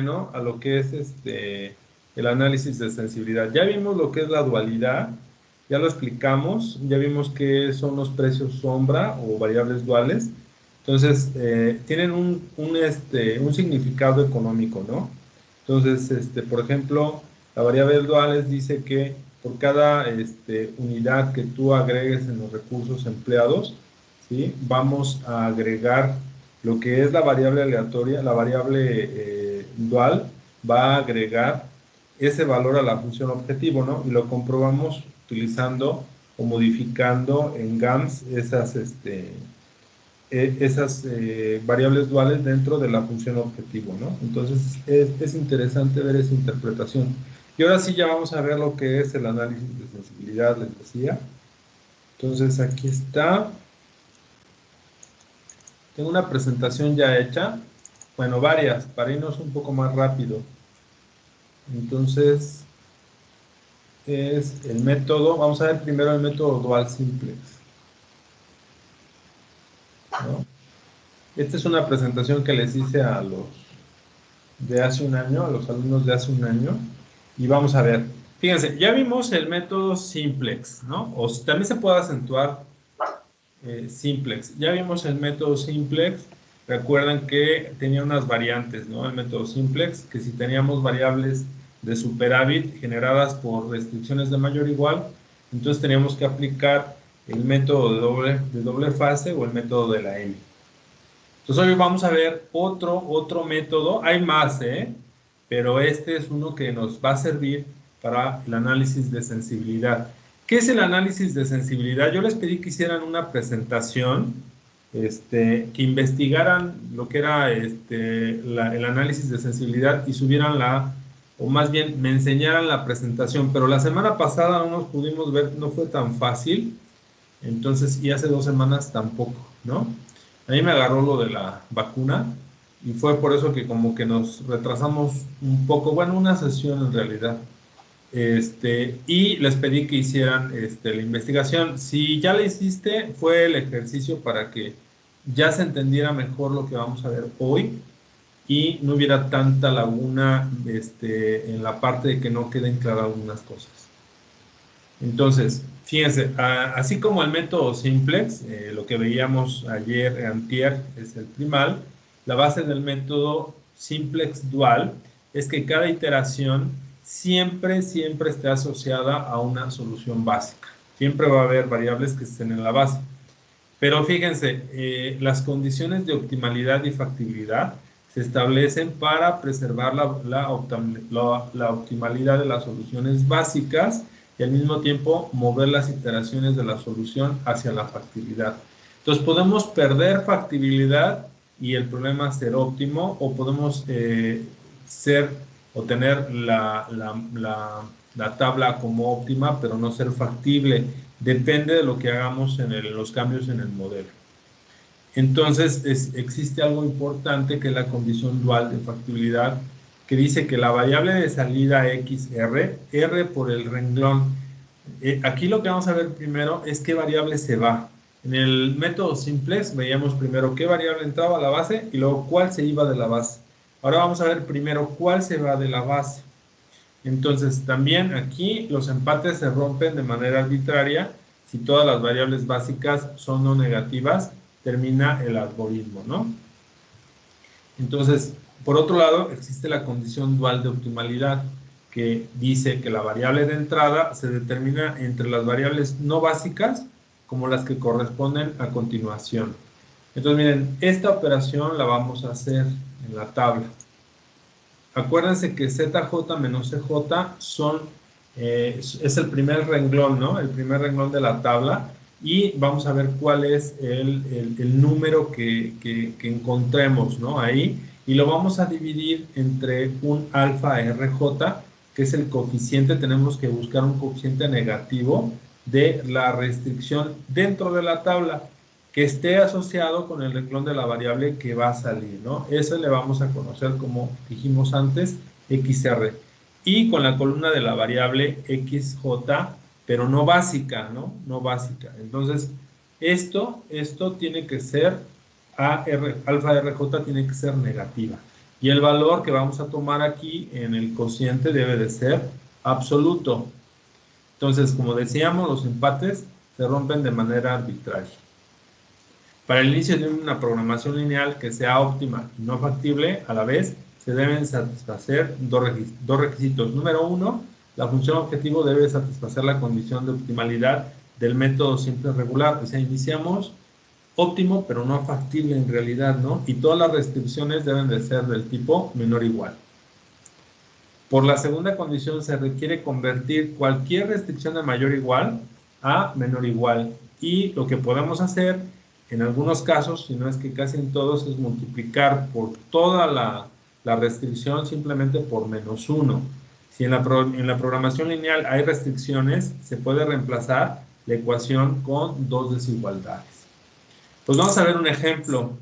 ¿no? A lo que es el análisis de sensibilidad. Ya vimos lo que es la dualidad, ya lo explicamos, ya vimos qué son los precios sombra o variables duales. Entonces, tienen un significado económico, ¿no? Entonces, por ejemplo, la variable duales dice que por cada unidad que tú agregues en los recursos empleados, ¿sí? Vamos a agregar lo que es la variable aleatoria, la variable dual, va a agregar ese valor a la función objetivo, ¿no? Y lo comprobamos utilizando o modificando en GAMS esas variables duales dentro de la función objetivo, ¿no? Entonces, es interesante ver esa interpretación. Y ahora sí ya vamos a ver lo que es el análisis de sensibilidad, les decía. Entonces, aquí está. Tengo una presentación ya hecha. Bueno, varias, para irnos un poco más rápido. Entonces, es el método, vamos a ver primero el método dual simplex, ¿no? Esta es una presentación que les hice a los de hace un año, a los alumnos de hace un año, y vamos a ver. Fíjense, ya vimos el método simplex, ¿no? O también se puede acentuar simplex. Ya vimos el método simplex. Recuerden que tenía unas variantes, ¿no? El método simplex, que si teníamos variables de superávit generadas por restricciones de mayor o igual, entonces teníamos que aplicar el método de doble fase o el método de la M. Entonces hoy vamos a ver otro método. Hay más, pero este es uno que nos va a servir para el análisis de sensibilidad. ¿Qué es el análisis de sensibilidad? Yo les pedí que hicieran una presentación, que investigaran lo que era el análisis de sensibilidad y subieran o más bien me enseñaran la presentación, pero la semana pasada no nos pudimos ver, no fue tan fácil, entonces, y hace 2 semanas tampoco, ¿no? A mí me agarró lo de la vacuna y fue por eso que como que nos retrasamos un poco, bueno, una sesión en realidad. Y les pedí que hicieran la investigación. Si ya la hiciste, fue el ejercicio para que ya se entendiera mejor lo que vamos a ver hoy y no hubiera tanta laguna en la parte de que no queden claras algunas cosas. Entonces, fíjense, así como el método simplex, lo que veíamos ayer, antier, es el primal, la base del método simplex dual es que cada iteración siempre esté asociada a una solución básica. Siempre va a haber variables que estén en la base. Pero fíjense, las condiciones de optimalidad y factibilidad se establecen para preservar la optimalidad de las soluciones básicas y al mismo tiempo mover las iteraciones de la solución hacia la factibilidad. Entonces podemos perder factibilidad y el problema ser óptimo, o podemos tener la tabla como óptima pero no ser factible. Depende de lo que hagamos en los cambios en el modelo. Entonces, existe algo importante que es la condición dual de factibilidad, que dice que la variable de salida XR, R por el renglón, aquí lo que vamos a ver primero es qué variable se va. En el método simplex veíamos primero qué variable entraba a la base y luego cuál se iba de la base. Ahora vamos a ver primero cuál se va de la base. Entonces, también aquí los empates se rompen de manera arbitraria. Si todas las variables básicas son no negativas, termina el algoritmo, ¿no? Entonces, por otro lado, existe la condición dual de optimalidad, que dice que la variable de entrada se determina entre las variables no básicas como las que corresponden a continuación. Entonces, miren, esta operación la vamos a hacer en la tabla. Acuérdense que ZJ menos CJ es el primer renglón, ¿no? El primer renglón de la tabla, y vamos a ver cuál es el número que encontremos, ¿no? Ahí, y lo vamos a dividir entre un alfa RJ, que es el coeficiente. Tenemos que buscar un coeficiente negativo de la restricción dentro de la tabla, que esté asociado con el renglón de la variable que va a salir, ¿no? Eso le vamos a conocer, como dijimos antes, XR. Y con la columna de la variable XJ, pero no básica, ¿no? No básica. Entonces, esto tiene que ser alfa RJ tiene que ser negativa. Y el valor que vamos a tomar aquí en el cociente debe de ser absoluto. Entonces, como decíamos, los empates se rompen de manera arbitraria. Para el inicio de una programación lineal que sea óptima y no factible, a la vez se deben satisfacer dos requisitos. Número uno, la función objetivo debe satisfacer la condición de optimalidad del método simple regular. O sea, iniciamos óptimo, pero no factible en realidad, ¿no? Y todas las restricciones deben de ser del tipo menor o igual. Por la segunda condición se requiere convertir cualquier restricción de mayor o igual a menor o igual. Y lo que podemos hacer en algunos casos, si no es que casi en todos, es multiplicar por toda la restricción simplemente por -1. Si en la programación lineal hay restricciones, se puede reemplazar la ecuación con dos desigualdades. Pues vamos a ver un ejemplo.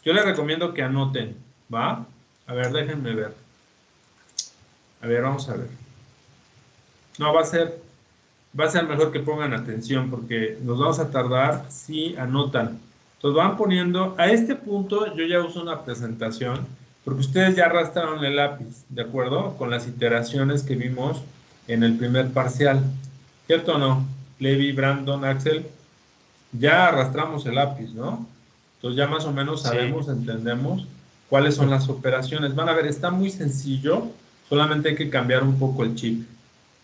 Yo les recomiendo que anoten, ¿va? A ver, déjenme ver. A ver, vamos a ver. No, va a ser mejor que pongan atención porque nos vamos a tardar si anotan. Entonces van poniendo, a este punto yo ya uso una presentación porque ustedes ya arrastraron el lápiz, ¿de acuerdo? Con las iteraciones que vimos en el primer parcial. ¿Cierto o no? Levi, Brandon, Axel, ya arrastramos el lápiz, ¿no? Entonces ya más o menos sabemos, entendemos cuáles son las operaciones. Van a ver, está muy sencillo, solamente hay que cambiar un poco el chip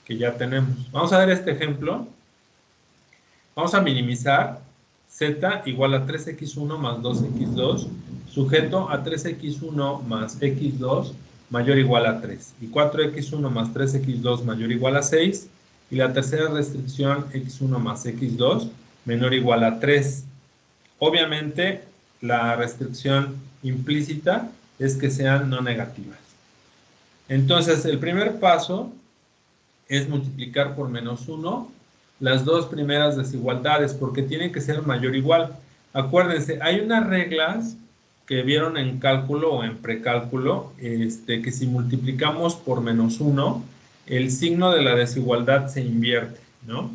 que ya tenemos. Vamos a ver este ejemplo. Vamos a minimizar z igual a 3x1 más 2x2, sujeto a 3x1 más x2 mayor o igual a 3, y 4x1 más 3x2 mayor o igual a 6, y la tercera restricción x1 más x2 menor o igual a 3. Obviamente, la restricción implícita es que sean no negativas. Entonces, el primer paso es multiplicar por -1 las dos primeras desigualdades, porque tienen que ser mayor o igual. Acuérdense, hay unas reglas que vieron en cálculo o en precálculo, que si multiplicamos por -1, el signo de la desigualdad se invierte, ¿no?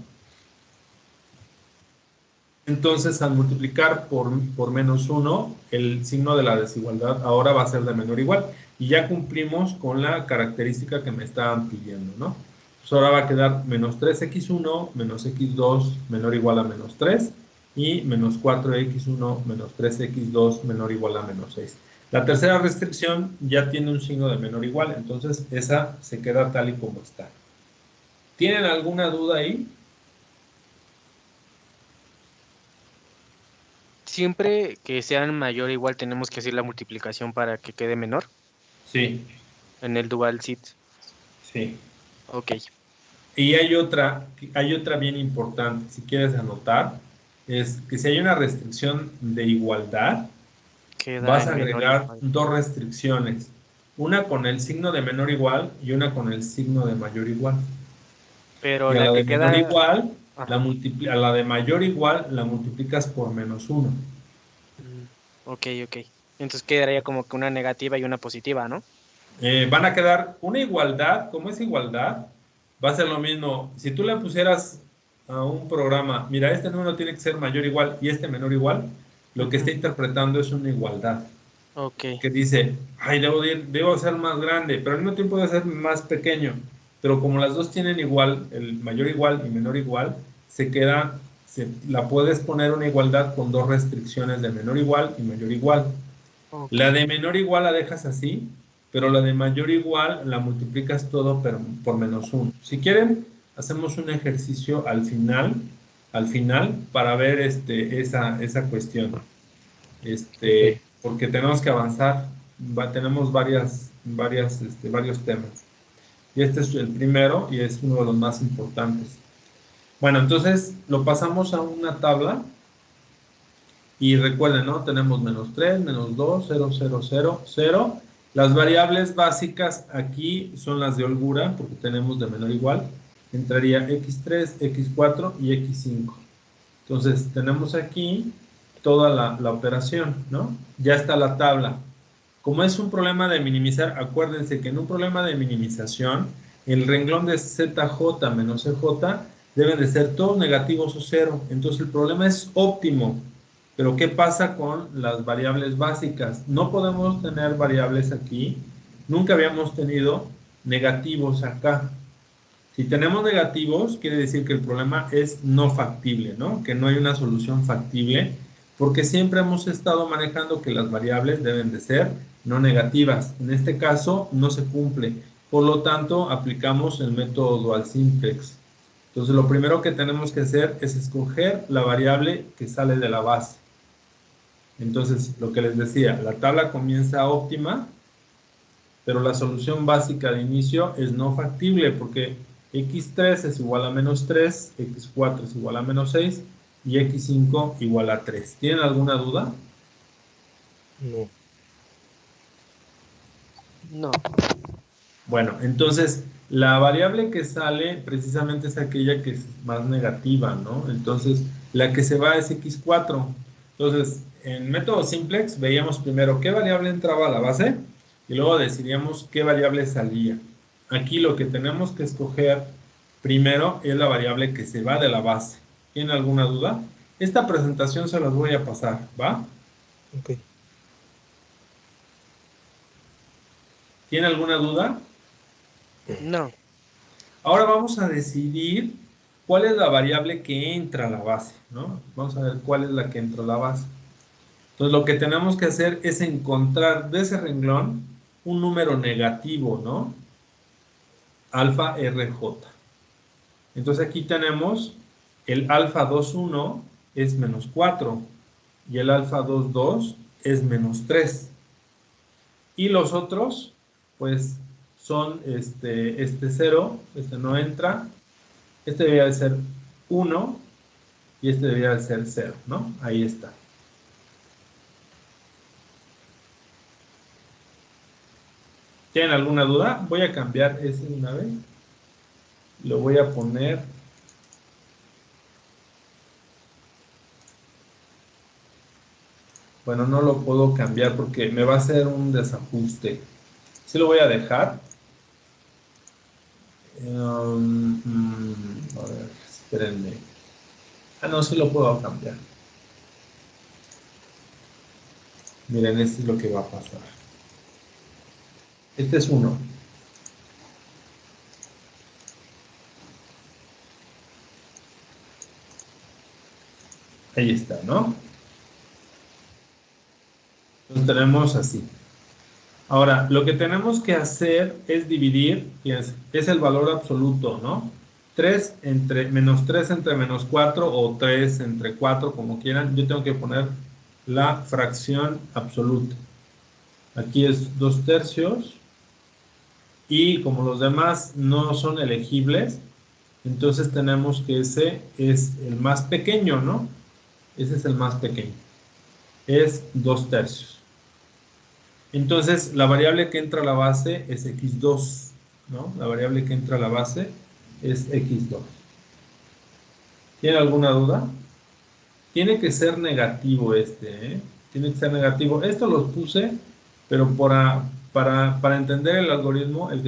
Entonces, al multiplicar por -1, el signo de la desigualdad ahora va a ser de menor o igual. Y ya cumplimos con la característica que me estaban pidiendo, ¿no? Pues ahora va a quedar -3x1 menos x2 menor o igual a -3 y -4x1 menos 3x2 menor o igual a -6. La tercera restricción ya tiene un signo de menor o igual, entonces esa se queda tal y como está. ¿Tienen alguna duda ahí? Siempre que sean mayor o igual tenemos que hacer la multiplicación para que quede menor Sí, en el dual sit. sí. Ok. Y hay otra bien importante, si quieres anotar, es que si hay una restricción de igualdad, Queda vas a en menor o agregar igual. dos restricciones, una con el signo de menor igual y una con el signo de mayor igual. Pero Y a la la de que menor queda... igual, Ajá. a la de mayor igual la multiplicas por -1. Ok, ok. Entonces quedaría como que una negativa y una positiva, ¿no? Van a quedar una igualdad, como es igualdad, va a ser lo mismo. Si tú le pusieras a un programa, mira, este número tiene que ser mayor o igual y este menor o igual, lo que está interpretando es una igualdad. Ok. Que dice, ay, debo ser más grande, pero al mismo tiempo debe ser más pequeño. Pero como las dos tienen igual, el mayor igual y menor igual, la puedes poner una igualdad con dos restricciones de menor igual y mayor igual. Ok. La de menor igual la dejas así, pero la de mayor igual la multiplicas todo por -1. Si quieren, hacemos un ejercicio al final para ver esa cuestión. Porque tenemos que avanzar, tenemos varios temas. Y este es el primero y es uno de los más importantes. Bueno, entonces lo pasamos a una tabla. Y recuerden, ¿no? Tenemos -3, -2, 0, 0, 0, 0. Las variables básicas aquí son las de holgura, porque tenemos de menor igual. Entraría x3, x4 y x5. Entonces, tenemos aquí toda la operación, ¿no? Ya está la tabla. Como es un problema de minimizar, acuérdense que en un problema de minimización, el renglón de ZJ menos CJ deben de ser todos negativos o cero. Entonces, el problema es óptimo. Pero ¿qué pasa con las variables básicas? No podemos tener variables aquí. Nunca habíamos tenido negativos acá. Si tenemos negativos, quiere decir que el problema es no factible, ¿no? Que no hay una solución factible, porque siempre hemos estado manejando que las variables deben de ser no negativas. En este caso, no se cumple. Por lo tanto, aplicamos el método dual simplex. Entonces, lo primero que tenemos que hacer es escoger la variable que sale de la base. Entonces, lo que les decía, la tabla comienza óptima, pero la solución básica de inicio es no factible porque x3 es igual a menos 3, x4 es igual a menos 6 y x5 igual a 3. ¿Tienen alguna duda? No. No. Bueno, entonces la variable que sale precisamente es aquella que es más negativa, ¿no? Entonces la que se va es x4. Entonces, en método simplex veíamos primero qué variable entraba a la base y luego decidíamos qué variable salía. Aquí lo que tenemos que escoger primero es la variable que se va de la base. ¿Tienen alguna duda? Esta presentación se las voy a pasar, ¿va? Ok. ¿Tienen alguna duda? No. Ahora vamos a decidir cuál es la variable que entra a la base, ¿no? Vamos a ver cuál es la que entra a la base. Entonces lo que tenemos que hacer es encontrar de ese renglón un número negativo, ¿no? Alfa RJ. Entonces aquí tenemos el alfa 21 es menos 4 y el alfa 22 es menos 3. Y los otros, pues, son este 0, este no entra, este debería de ser 1 y este debería de ser 0, ¿no? Ahí está. ¿Tienen alguna duda? Voy a cambiar ese de una vez. Lo voy a poner. Bueno, no lo puedo cambiar porque me va a hacer un desajuste. Sí lo voy a dejar. A ver, espérenme. Ah, no, sí lo puedo cambiar. Miren, esto es lo que va a pasar. Este es 1. Ahí está, ¿no? Entonces tenemos así. Ahora, lo que tenemos que hacer es dividir, fíjense, es el valor absoluto, ¿no? 3 entre, menos 3 entre menos 4 o 3 entre 4, como quieran. Yo tengo que poner la fracción absoluta. Aquí es 2 tercios. Y como los demás no son elegibles, entonces tenemos que ese es el más pequeño, ¿no? Ese es el más pequeño. Es 2 tercios. Entonces, la variable que entra a la base es x2, ¿no? La variable que entra a la base es x2. ¿Tiene alguna duda? Tiene que ser negativo ¿eh? Tiene que ser negativo. Esto lo puse, pero para entender el algoritmo, lo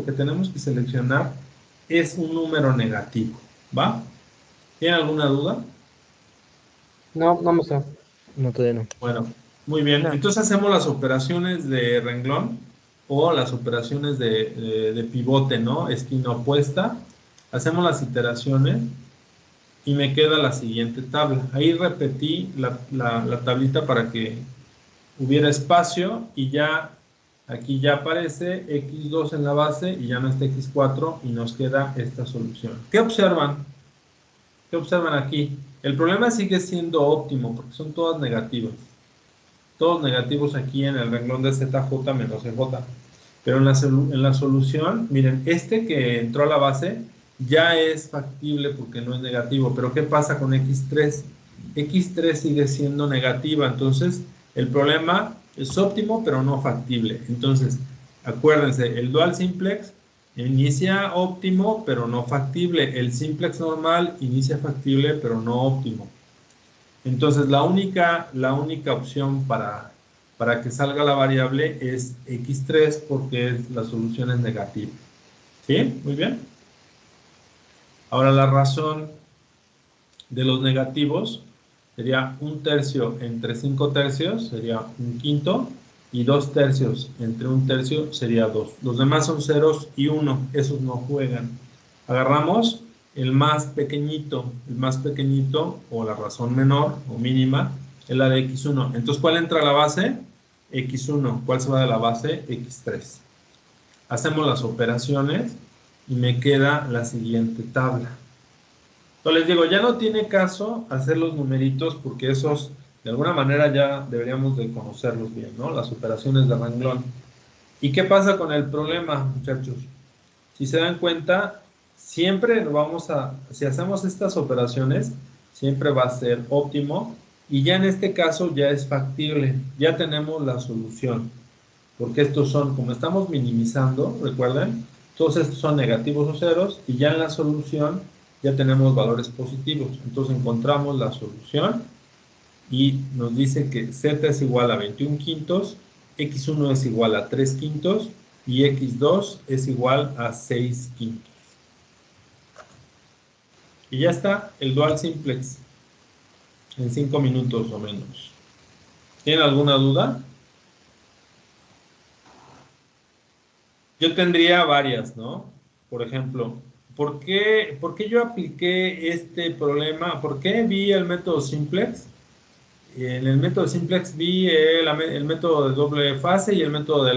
que tenemos que seleccionar es un número negativo, ¿va? ¿Tiene alguna duda? No, no me sé. No, todavía no. Bueno, muy bien. No. Entonces hacemos las operaciones de renglón o las operaciones de pivote, ¿no? Esquina opuesta. Hacemos las iteraciones y me queda la siguiente tabla. Ahí repetí la tablita para que hubiera espacio y ya aquí ya aparece x2 en la base y ya no está x4 y nos queda esta solución. ¿Qué observan? ¿Qué observan aquí? El problema sigue siendo óptimo porque son todas negativas. Todos negativos aquí en el renglón de ZJ menos EJ. Pero en la solución, miren, este que entró a la base ya es factible porque no es negativo. Pero ¿qué pasa con X3? X3 sigue siendo negativa. Entonces, el problema es óptimo, pero no factible. Entonces, acuérdense, el dual simplex inicia óptimo, pero no factible. El simplex normal inicia factible, pero no óptimo. Entonces, la única opción para que salga la variable es x3 porque la solución es negativa. ¿Sí? Muy bien. Ahora, la razón de los negativos sería 1/3 entre 5/3, sería 1/5, y 2/3 entre 1/3 sería 2. Los demás son ceros y 1, esos no juegan. Agarramos el más pequeñito, o la razón menor o mínima, es la de x1. Entonces, ¿cuál entra a la base? X1. ¿Cuál se va de la base? X3. Hacemos las operaciones y me queda la siguiente tabla. Entonces les digo, ya no tiene caso hacer los numeritos porque esos de alguna manera ya deberíamos de conocerlos bien, ¿no? Las operaciones de renglón. ¿Y qué pasa con el problema, muchachos? Si se dan cuenta, siempre si hacemos estas operaciones, siempre va a ser óptimo y ya en este caso ya es factible, ya tenemos la solución. Porque estos son, como estamos minimizando, recuerden, todos estos son negativos o ceros y ya en la solución ya tenemos valores positivos. Entonces encontramos la solución y nos dice que z es igual a 21/5, x1 es igual a 3/5 y x2 es igual a 6/5. Y ya está el dual simplex en 5 minutos o menos. ¿Tienen alguna duda? Yo tendría varias, ¿no? Por ejemplo, ¿por qué yo apliqué este problema? ¿Por qué vi el método simplex? En el método simplex vi el método de doble fase y el método de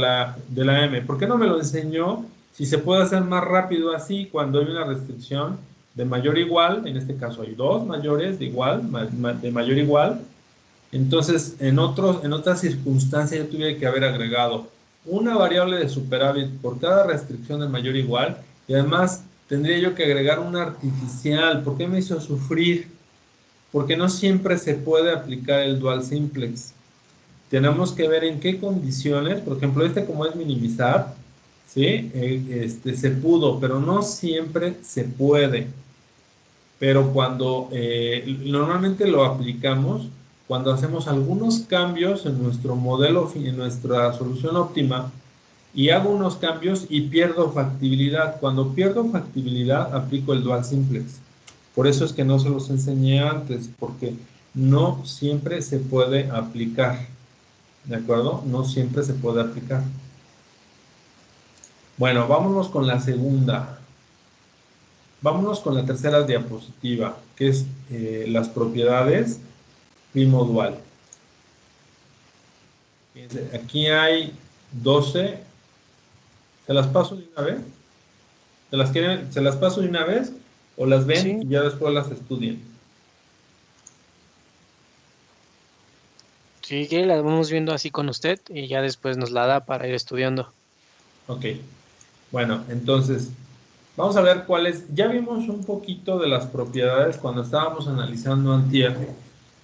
la M. ¿Por qué no me lo enseñó si se puede hacer más rápido así cuando hay una restricción de mayor igual? En este caso hay dos mayores de igual, de mayor igual. Entonces, en otras circunstancias yo tuve que haber agregado una variable de superávit por cada restricción de mayor igual y además tendría yo que agregar una artificial. ¿Por qué me hizo sufrir? Porque no siempre se puede aplicar el dual simplex. Tenemos que ver en qué condiciones, por ejemplo, como es minimizar, ¿sí? Se pudo, pero no siempre se puede. Pero cuando normalmente lo aplicamos, cuando hacemos algunos cambios en nuestro modelo, en nuestra solución óptima, y hago unos cambios y pierdo factibilidad. Cuando pierdo factibilidad, aplico el dual simplex. Por eso es que no se los enseñé antes, porque no siempre se puede aplicar. ¿De acuerdo? No siempre se puede aplicar. Bueno, vámonos con la segunda. Vámonos con la tercera diapositiva, que es las propiedades primo dual. Fíjense, aquí hay 12. ¿Se las paso de una vez? ¿Se las paso de una vez? ¿O las ven Sí. y ya después las estudian? Sí, que la vamos viendo así con usted y ya después nos la da para ir estudiando. Ok. Bueno, entonces, vamos a ver cuáles. Ya vimos un poquito de las propiedades cuando estábamos analizando antier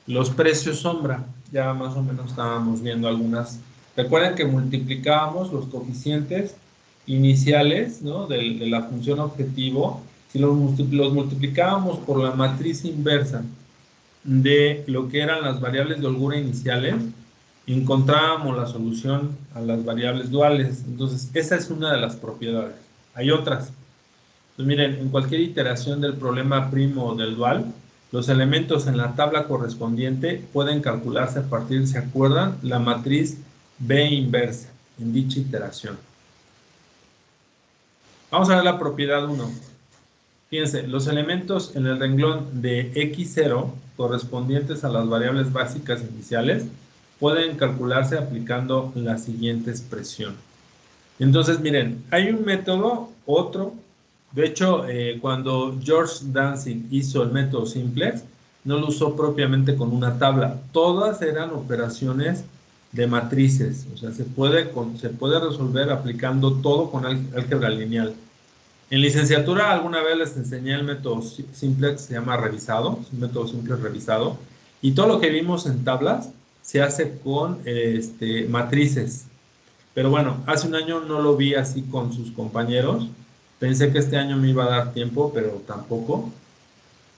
los precios sombra. Ya más o menos estábamos viendo algunas. Recuerden que multiplicábamos los coeficientes iniciales, ¿no? de la función objetivo. Si los multiplicábamos por la matriz inversa de lo que eran las variables de holgura iniciales, encontrábamos la solución a las variables duales. Entonces, esa es una de las propiedades. Hay otras. Pues miren, en cualquier iteración del problema primo del dual, los elementos en la tabla correspondiente pueden calcularse a partir, ¿se acuerdan? La matriz B inversa en dicha iteración. Vamos a ver la propiedad 1. Fíjense, los elementos en el renglón de x0 correspondientes a las variables básicas iniciales pueden calcularse aplicando la siguiente expresión. Entonces, miren, hay un método, otro. De hecho, cuando George Dantzig hizo el método simplex, no lo usó propiamente con una tabla. Todas eran operaciones de matrices. O sea, se puede resolver aplicando todo con álgebra lineal. En licenciatura alguna vez les enseñé el método simplex, se llama revisado, es un método simplex revisado, y todo lo que vimos en tablas se hace con matrices. Pero bueno, hace un año no lo vi así con sus compañeros, pensé que este año me iba a dar tiempo, pero tampoco.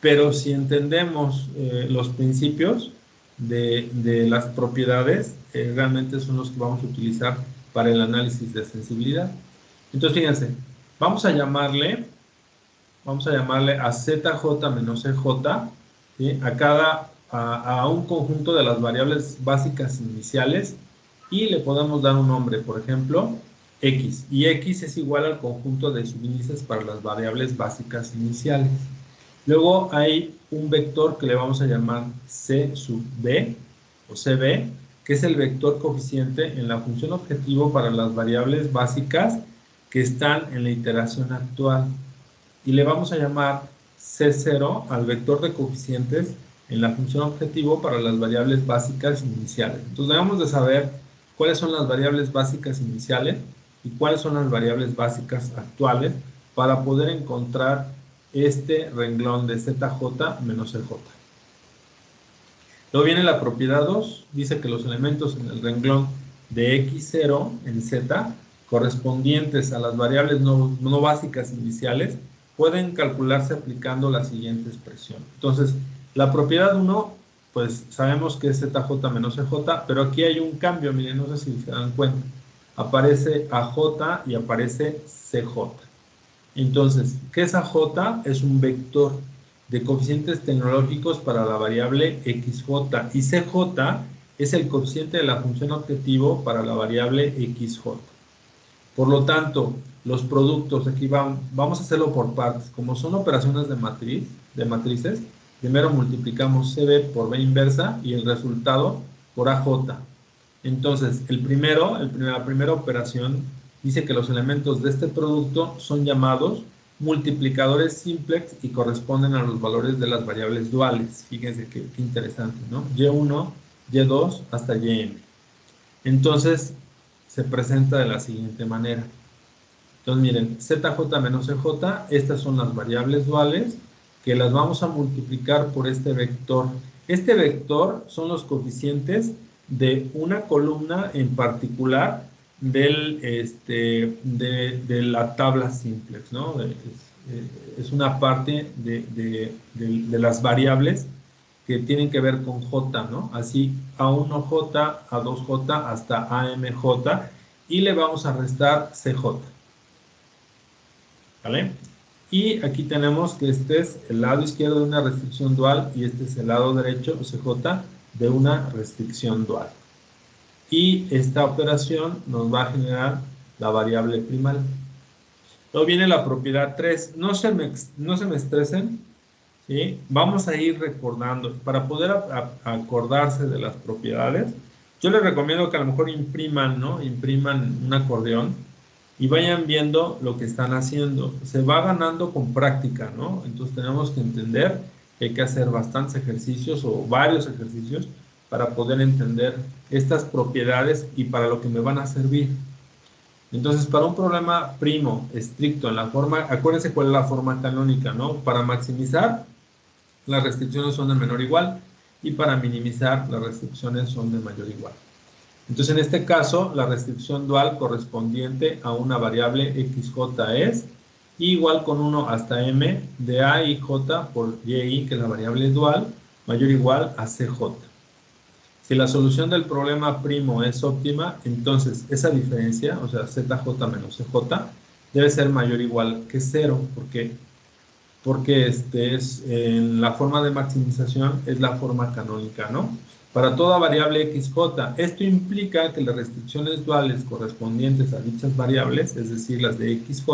Pero si entendemos los principios de las propiedades, realmente son los que vamos a utilizar para el análisis de sensibilidad. Entonces, fíjense, vamos a llamarle a ZJ menos EJ, ¿sí? a a un conjunto de las variables básicas iniciales y le podemos dar un nombre, por ejemplo, X. Y X es igual al conjunto de subíndices para las variables básicas iniciales. Luego hay un vector que le vamos a llamar C sub B o CB, que es el vector coeficiente en la función objetivo para las variables básicas que están en la iteración actual. Y le vamos a llamar C0 al vector de coeficientes en la función objetivo para las variables básicas iniciales. Entonces debemos de saber cuáles son las variables básicas iniciales y cuáles son las variables básicas actuales para poder encontrar este renglón de ZJ menos CJ. Luego viene la propiedad 2, dice que los elementos en el renglón de X0 en Z correspondientes a las variables no básicas iniciales pueden calcularse aplicando la siguiente expresión. Entonces, la propiedad 1, pues sabemos que es ZJ menos CJ, pero aquí hay un cambio, miren, no sé si se dan cuenta. Aparece AJ y aparece CJ. Entonces, ¿qué es AJ? Es un vector de coeficientes tecnológicos para la variable XJ y CJ es el coeficiente de la función objetivo para la variable XJ. Por lo tanto, los productos, aquí vamos a hacerlo por partes. Como son operaciones de matrices, primero multiplicamos CB por B inversa y el resultado por AJ. Entonces, la primera operación dice que los elementos de este producto son llamados multiplicadores simplex y corresponden a los valores de las variables duales. Fíjense qué interesante, ¿no? Y1, Y2 hasta Yn. Entonces, se presenta de la siguiente manera. Entonces, miren, ZJ menos CJ, estas son las variables duales que las vamos a multiplicar por este vector. Este vector son los coeficientes de una columna en particular de la tabla simplex, ¿no? Es una parte de las variables que tienen que ver con J, ¿no? Así A1J, A2J hasta AMJ y le vamos a restar CJ. ¿Vale? Y aquí tenemos que este es el lado izquierdo de una restricción dual y este es el lado derecho, CJ, de una restricción dual. Y esta operación nos va a generar la variable primal. Luego viene la propiedad 3. No se me estresen, ¿sí? Vamos a ir recordando. Para poder acordarse de las propiedades, yo les recomiendo que a lo mejor impriman, ¿no? Impriman un acordeón y vayan viendo lo que están haciendo. Se va ganando con práctica, ¿no? Entonces tenemos que entender que hay que hacer bastantes ejercicios o varios ejercicios para poder entender estas propiedades y para lo que me van a servir. Entonces, para un problema primo, estricto, en la forma, acuérdense cuál es la forma canónica, ¿no? Para maximizar, las restricciones son de menor o igual, y para minimizar, las restricciones son de mayor o igual. Entonces, en este caso, la restricción dual correspondiente a una variable XJ es igual con 1 hasta M de A y J por Y, que es la variable dual, mayor o igual a CJ. Si la solución del problema primo es óptima, entonces esa diferencia, o sea, ZJ menos CJ, debe ser mayor o igual que 0. ¿Por qué? Porque en la forma de maximización es la forma canónica, ¿no? Para toda variable XJ, esto implica que las restricciones duales correspondientes a dichas variables, es decir, las de XJ,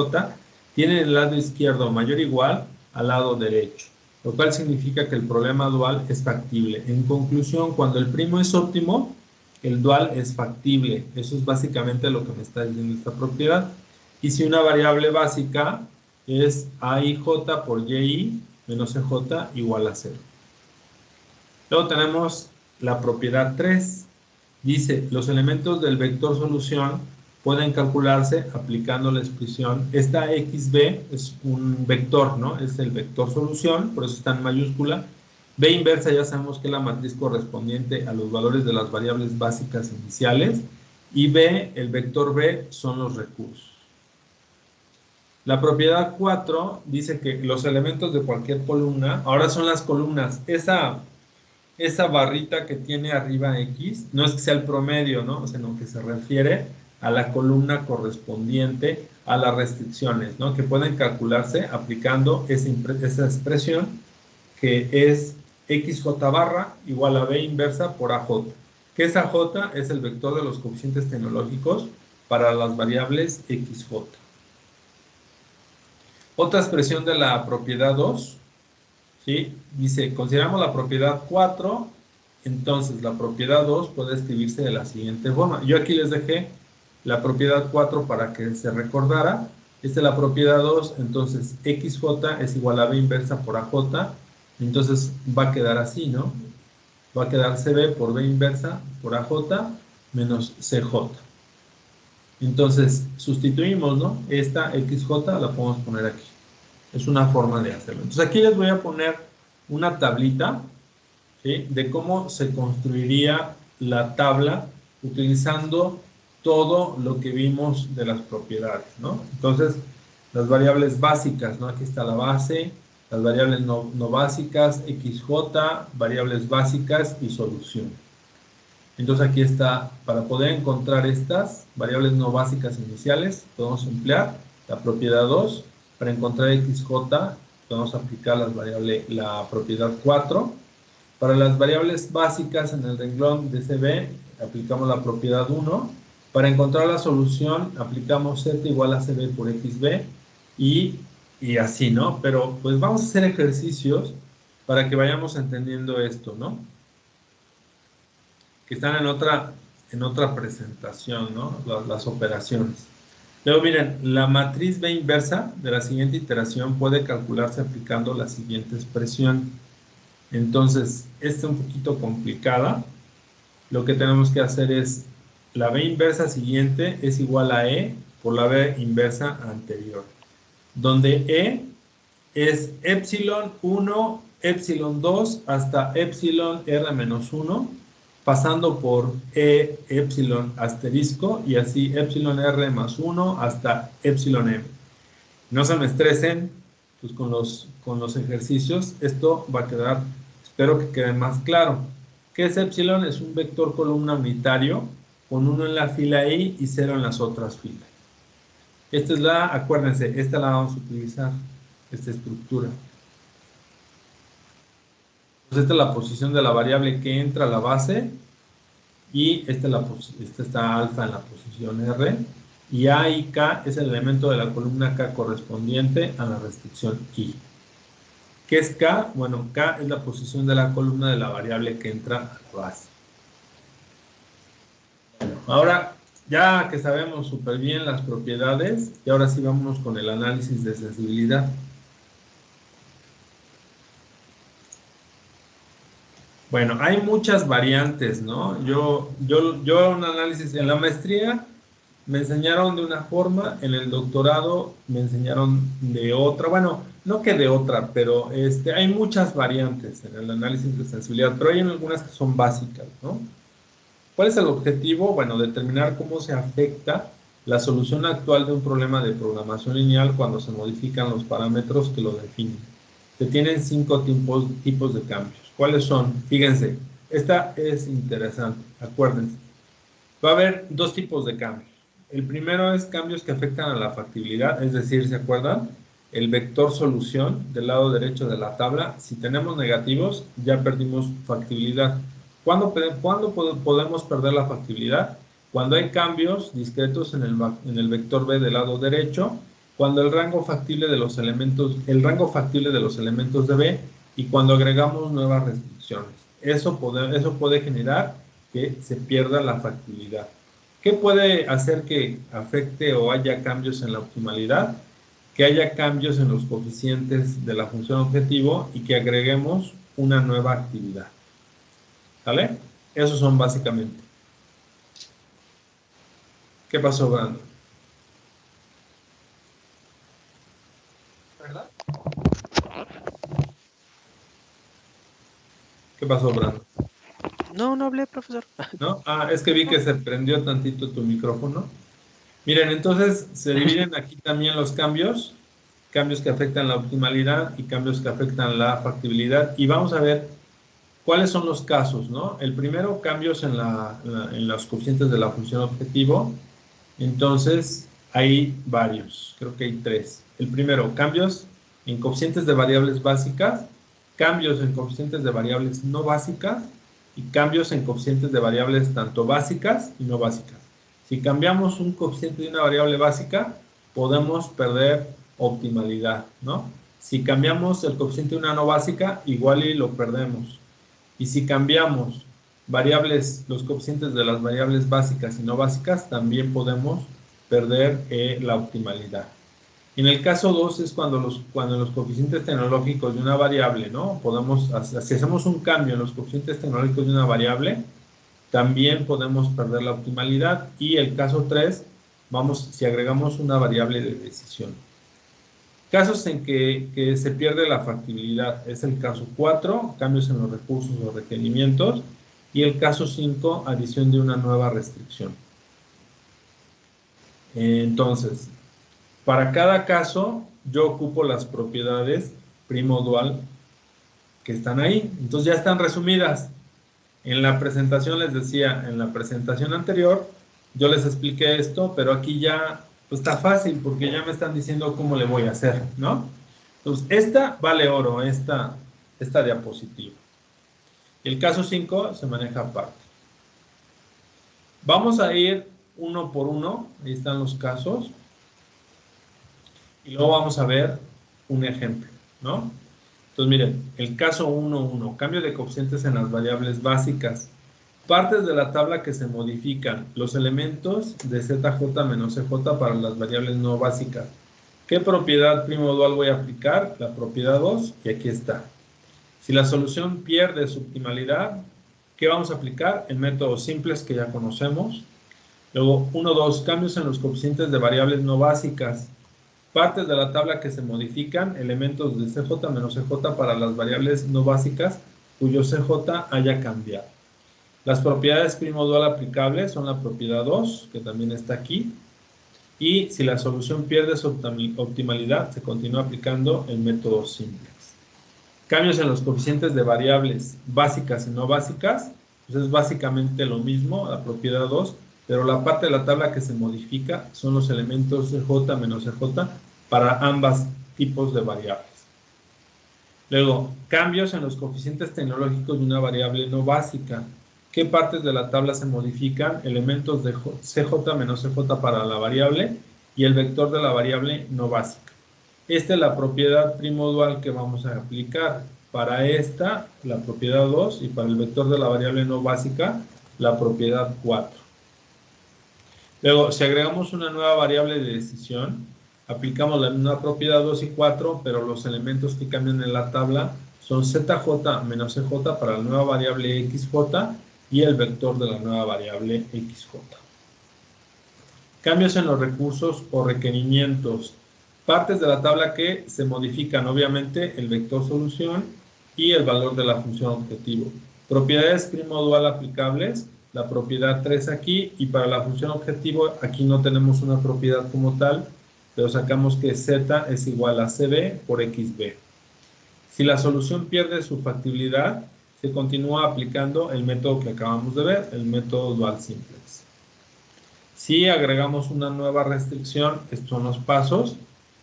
tienen el lado izquierdo mayor o igual al lado derecho, lo cual significa que el problema dual es factible. En conclusión, cuando el primo es óptimo, el dual es factible. Eso es básicamente lo que me está diciendo esta propiedad. Y si una variable básica es AIJ por YI menos CJ igual a 0. Luego tenemos la propiedad 3. Dice, los elementos del vector solución pueden calcularse aplicando la expresión. Esta XB es un vector, ¿no? Es el vector solución, por eso está en mayúscula. B inversa ya sabemos que es la matriz correspondiente a los valores de las variables básicas iniciales. Y B, el vector B, son los recursos. La propiedad 4 dice que los elementos de cualquier columna, ahora son las columnas, esa barrita que tiene arriba X, no es que sea el promedio, ¿no? Sino que se refiere a la columna correspondiente a las restricciones, ¿no? Que pueden calcularse aplicando esa expresión que es xj barra igual a b inversa por aj. ¿Qué es aj? Es el vector de los coeficientes tecnológicos para las variables xj. Otra expresión de la propiedad 2, ¿sí? Dice, consideramos la propiedad 4, entonces la propiedad 2 puede escribirse de la siguiente forma. Yo aquí les dejé la propiedad 4 para que se recordara. Esta es la propiedad 2, entonces xj es igual a b inversa por aj, entonces va a quedar así, ¿no? Va a quedar cb por b inversa por aj menos cj. Entonces sustituimos, ¿no? Esta xj la podemos poner aquí. Es una forma de hacerlo. Entonces aquí les voy a poner una tablita, ¿sí? De cómo se construiría la tabla utilizando todo lo que vimos de las propiedades, ¿no? Entonces, las variables básicas, ¿no? Aquí está la base, las variables no básicas, xj, variables básicas y solución. Entonces aquí está, para poder encontrar estas variables no básicas iniciales, podemos emplear la propiedad 2. Para encontrar xj, podemos aplicar la propiedad 4. Para las variables básicas en el renglón de cb, aplicamos la propiedad 1. Para encontrar la solución, aplicamos z igual a cb por xb y así, ¿no? Pero pues vamos a hacer ejercicios para que vayamos entendiendo esto, ¿no? Que están en otra presentación, ¿no? Las operaciones. Luego miren, la matriz B inversa de la siguiente iteración puede calcularse aplicando la siguiente expresión. Entonces, esta es un poquito complicada. Lo que tenemos que hacer es, la B inversa siguiente es igual a E por la B inversa anterior. Donde E es epsilon 1, epsilon 2 hasta epsilon R menos 1, pasando por E epsilon asterisco y así epsilon R más 1 hasta epsilon M. No se me estresen pues con los ejercicios, esto va a quedar, espero que quede más claro. ¿Qué es epsilon? Es un vector columna unitario con 1 en la fila I y 0 en las otras filas. Esta es acuérdense, esta la vamos a utilizar, esta estructura. Entonces esta es la posición de la variable que entra a la base y esta está alfa en la posición R y A y K es el elemento de la columna K correspondiente a la restricción I. ¿Qué es K? Bueno, K es la posición de la columna de la variable que entra a la base. Bueno, ahora ya que sabemos súper bien las propiedades, y ahora sí vámonos con el análisis de sensibilidad. Bueno, hay muchas variantes, ¿no? Yo un análisis en la maestría me enseñaron de una forma, en el doctorado me enseñaron de otra, bueno, no que de otra, pero hay muchas variantes en el análisis de sensibilidad, pero hay algunas que son básicas, ¿no? ¿Cuál es el objetivo? Bueno, determinar cómo se afecta la solución actual de un problema de programación lineal cuando se modifican los parámetros que lo definen. Se tienen 5 tipos de cambios. ¿Cuáles son? Fíjense, esta es interesante, acuérdense. Va a haber 2 tipos de cambios. El primero es cambios que afectan a la factibilidad, es decir, ¿se acuerdan? El vector solución del lado derecho de la tabla, si tenemos negativos, ya perdimos factibilidad. ¿Cuándo podemos perder la factibilidad? Cuando hay cambios discretos en el vector B del lado derecho, cuando el rango factible de los elementos de B y cuando agregamos nuevas restricciones. Eso puede generar que se pierda la factibilidad. ¿Qué puede hacer que afecte o haya cambios en la optimalidad? Que haya cambios en los coeficientes de la función objetivo y que agreguemos una nueva actividad. ¿Vale? Esos son básicamente. ¿Qué pasó, Brandon? ¿Verdad? ¿Qué pasó, Brandon? No hablé, profesor. ¿No? Es que vi que se prendió tantito tu micrófono. Miren, entonces se dividen aquí también los cambios que afectan la optimalidad y cambios que afectan la factibilidad. Y vamos a ver cuáles son los casos, ¿no? El primero, cambios en los coeficientes de la función objetivo. Entonces, hay varios, creo que hay 3. El primero, cambios en coeficientes de variables básicas, cambios en coeficientes de variables no básicas y cambios en coeficientes de variables tanto básicas y no básicas. Si cambiamos un coeficiente de una variable básica, podemos perder optimalidad, ¿no? Si cambiamos el coeficiente de una no básica, igual y lo perdemos. Y si cambiamos variables, los coeficientes de las variables básicas y no básicas, también podemos perder la optimalidad. En el caso 2 es cuando los coeficientes tecnológicos de una variable, ¿no? Si hacemos un cambio en los coeficientes tecnológicos de una variable, también podemos perder la optimalidad. Y el caso 3, si agregamos una variable de decisión. Casos en que se pierde la factibilidad es el caso 4, cambios en los recursos o requerimientos, y el caso 5, adición de una nueva restricción. Entonces, para cada caso, yo ocupo las propiedades primo dual que están ahí. Entonces ya están resumidas. En la presentación les decía, en la presentación anterior, yo les expliqué esto, pero aquí ya pues, está fácil porque ya me están diciendo cómo le voy a hacer, ¿no? Entonces, esta vale oro, esta diapositiva. El caso 5 se maneja aparte. Vamos a ir uno por uno, ahí están los casos. Y luego vamos a ver un ejemplo, ¿no? Entonces, miren, el caso 1.1, cambio de coeficientes en las variables básicas. Partes de la tabla que se modifican, los elementos de ZJ menos CJ para las variables no básicas. ¿Qué propiedad primo dual voy a aplicar? La propiedad 2, y aquí está. Si la solución pierde su optimalidad, ¿qué vamos a aplicar? En métodos simples que ya conocemos. Luego, 1.2, cambios en los coeficientes de variables no básicas. Partes de la tabla que se modifican, elementos de CJ menos CJ para las variables no básicas cuyo CJ haya cambiado. Las propiedades primo dual aplicables son la propiedad 2, que también está aquí. Y si la solución pierde su optimalidad, se continúa aplicando el método simples. Cambios en los coeficientes de variables básicas y no básicas, pues es básicamente lo mismo, la propiedad 2, pero la parte de la tabla que se modifica son los elementos CJ menos CJ para ambos tipos de variables. Luego, cambios en los coeficientes tecnológicos de una variable no básica. ¿Qué partes de la tabla se modifican? Elementos de CJ menos CJ para la variable y el vector de la variable no básica. Esta es la propiedad primo dual que vamos a aplicar. Para esta, la propiedad 2, y para el vector de la variable no básica, la propiedad 4. Luego, si agregamos una nueva variable de decisión, aplicamos la misma propiedad 2 y 4, pero los elementos que cambian en la tabla son ZJ menos CJ para la nueva variable XJ y el vector de la nueva variable XJ. Cambios en los recursos o requerimientos. Partes de la tabla que se modifican, obviamente, el vector solución y el valor de la función objetivo. Propiedades primo dual aplicables, la propiedad 3 aquí, y para la función objetivo aquí no tenemos una propiedad como tal, pero sacamos que Z es igual a CB por XB. Si la solución pierde su factibilidad, se continúa aplicando el método que acabamos de ver, el método dual simplex. Si agregamos una nueva restricción, estos son los pasos.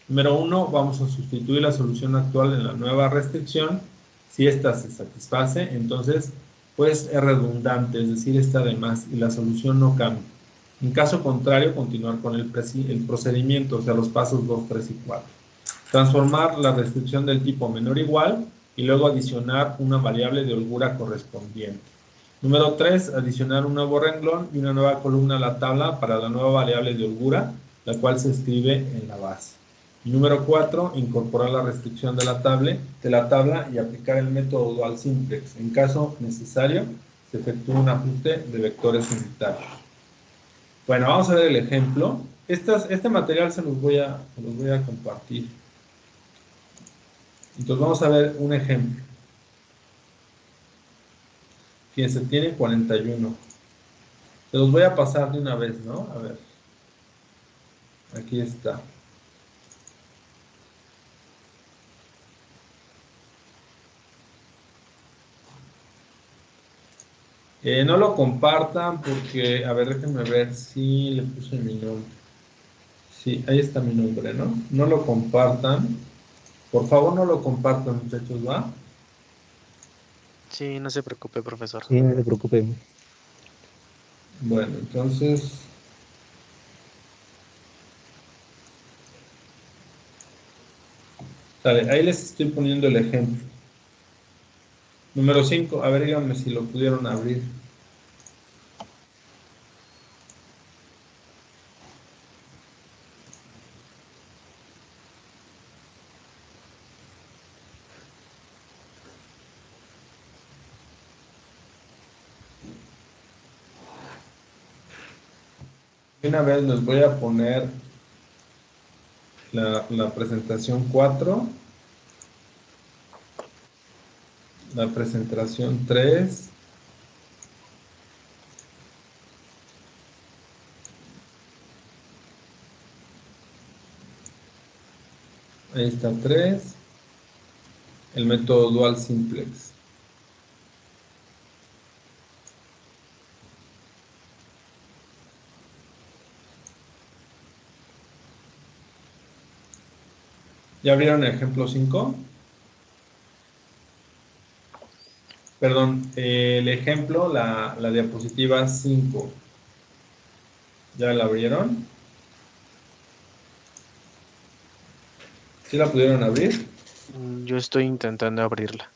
Número 1, vamos a sustituir la solución actual en la nueva restricción. Si esta se satisface, entonces pues es redundante, es decir, está de más y la solución no cambia. En caso contrario, continuar con el procedimiento, o sea, los pasos 2, 3 y 4. Transformar la restricción del tipo menor o igual y luego adicionar una variable de holgura correspondiente. Número 3, adicionar un nuevo renglón y una nueva columna a la tabla para la nueva variable de holgura, la cual se escribe en la base. Y número 4, incorporar la restricción de la tabla y aplicar el método dual simplex. En caso necesario, se efectúa un ajuste de vectores unitarios. Bueno, vamos a ver el ejemplo. Este material se los voy a compartir. Entonces vamos a ver un ejemplo. Fíjense, tiene 41. Se los voy a pasar de una vez, ¿no? A ver. Aquí está. No lo compartan porque, a ver, déjenme ver si le puse mi nombre. Sí, ahí está mi nombre, ¿no? No lo compartan. Por favor, no lo compartan, muchachos, ¿va? Sí, no se preocupe, profesor. Sí, no se preocupe. Bueno, entonces, sale, ahí les estoy poniendo el ejemplo. Número 5, a ver, díganme si lo pudieron abrir. Una vez les voy a poner la presentación 4, la presentación 3, ahí está 3, el método dual simplex. ¿Ya abrieron el ejemplo 5? Perdón, el ejemplo, la diapositiva 5. ¿Ya la abrieron? ¿Sí la pudieron abrir? Yo estoy intentando abrirla.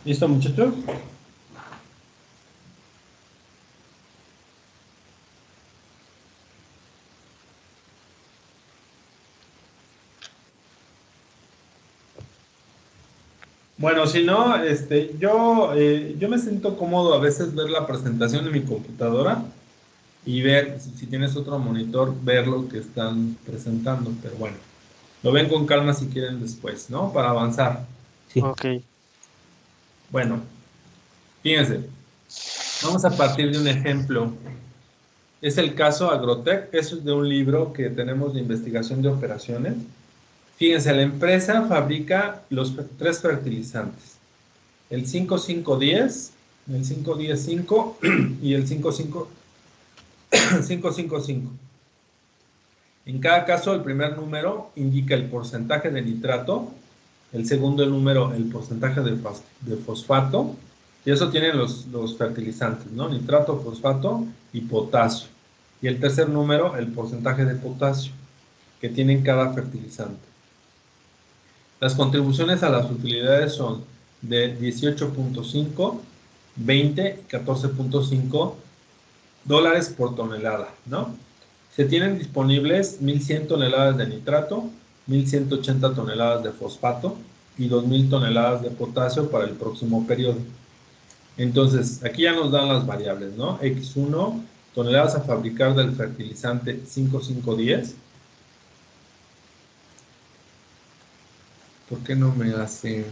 ¿Listo, muchachos? Bueno, si no, yo me siento cómodo a veces ver la presentación en mi computadora y ver, si tienes otro monitor, ver lo que están presentando, pero bueno, lo ven con calma si quieren después, ¿no? Para avanzar. Sí. Ok. Bueno, fíjense, vamos a partir de un ejemplo. Es el caso Agrotech, es de un libro que tenemos de investigación de operaciones. Fíjense, la empresa fabrica los tres fertilizantes, el 5510, el 5105 y el 555. En cada caso, el primer número indica el porcentaje de nitrato, el segundo número el porcentaje de fosfato, y eso tienen los fertilizantes, ¿no? Nitrato, fosfato y potasio. Y el tercer número, el porcentaje de potasio que tienen cada fertilizante. Las contribuciones a las utilidades son de 18.5, 20 y 14.5 dólares por tonelada, ¿no? Se tienen disponibles 1.100 toneladas de nitrato, 1.180 toneladas de fosfato y 2.000 toneladas de potasio para el próximo periodo. Entonces, aquí ya nos dan las variables, ¿no? X1, toneladas a fabricar del fertilizante 5510. ¿Por qué no me hacen?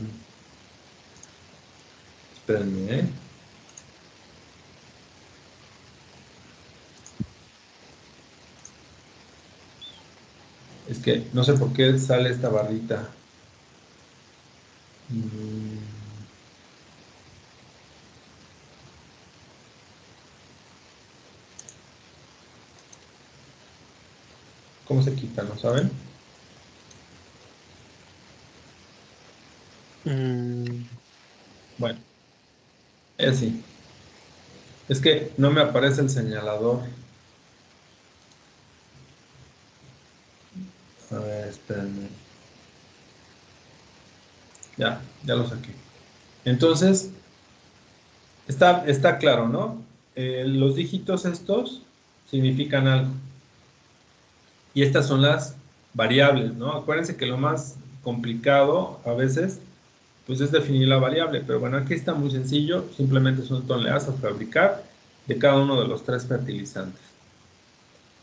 Espérenme, ¿eh? Es que no sé por qué sale esta barrita. ¿Cómo se quita? ¿No saben? Mm, Bueno, es así. Es que no me aparece el señalador. A ver, espérenme. Ya lo saqué. Entonces, está claro, ¿no? Los dígitos estos significan algo. Y estas son las variables, ¿no? Acuérdense que lo más complicado a veces, pues es definir la variable. Pero bueno, aquí está muy sencillo. Simplemente son toneladas a fabricar de cada uno de los tres fertilizantes.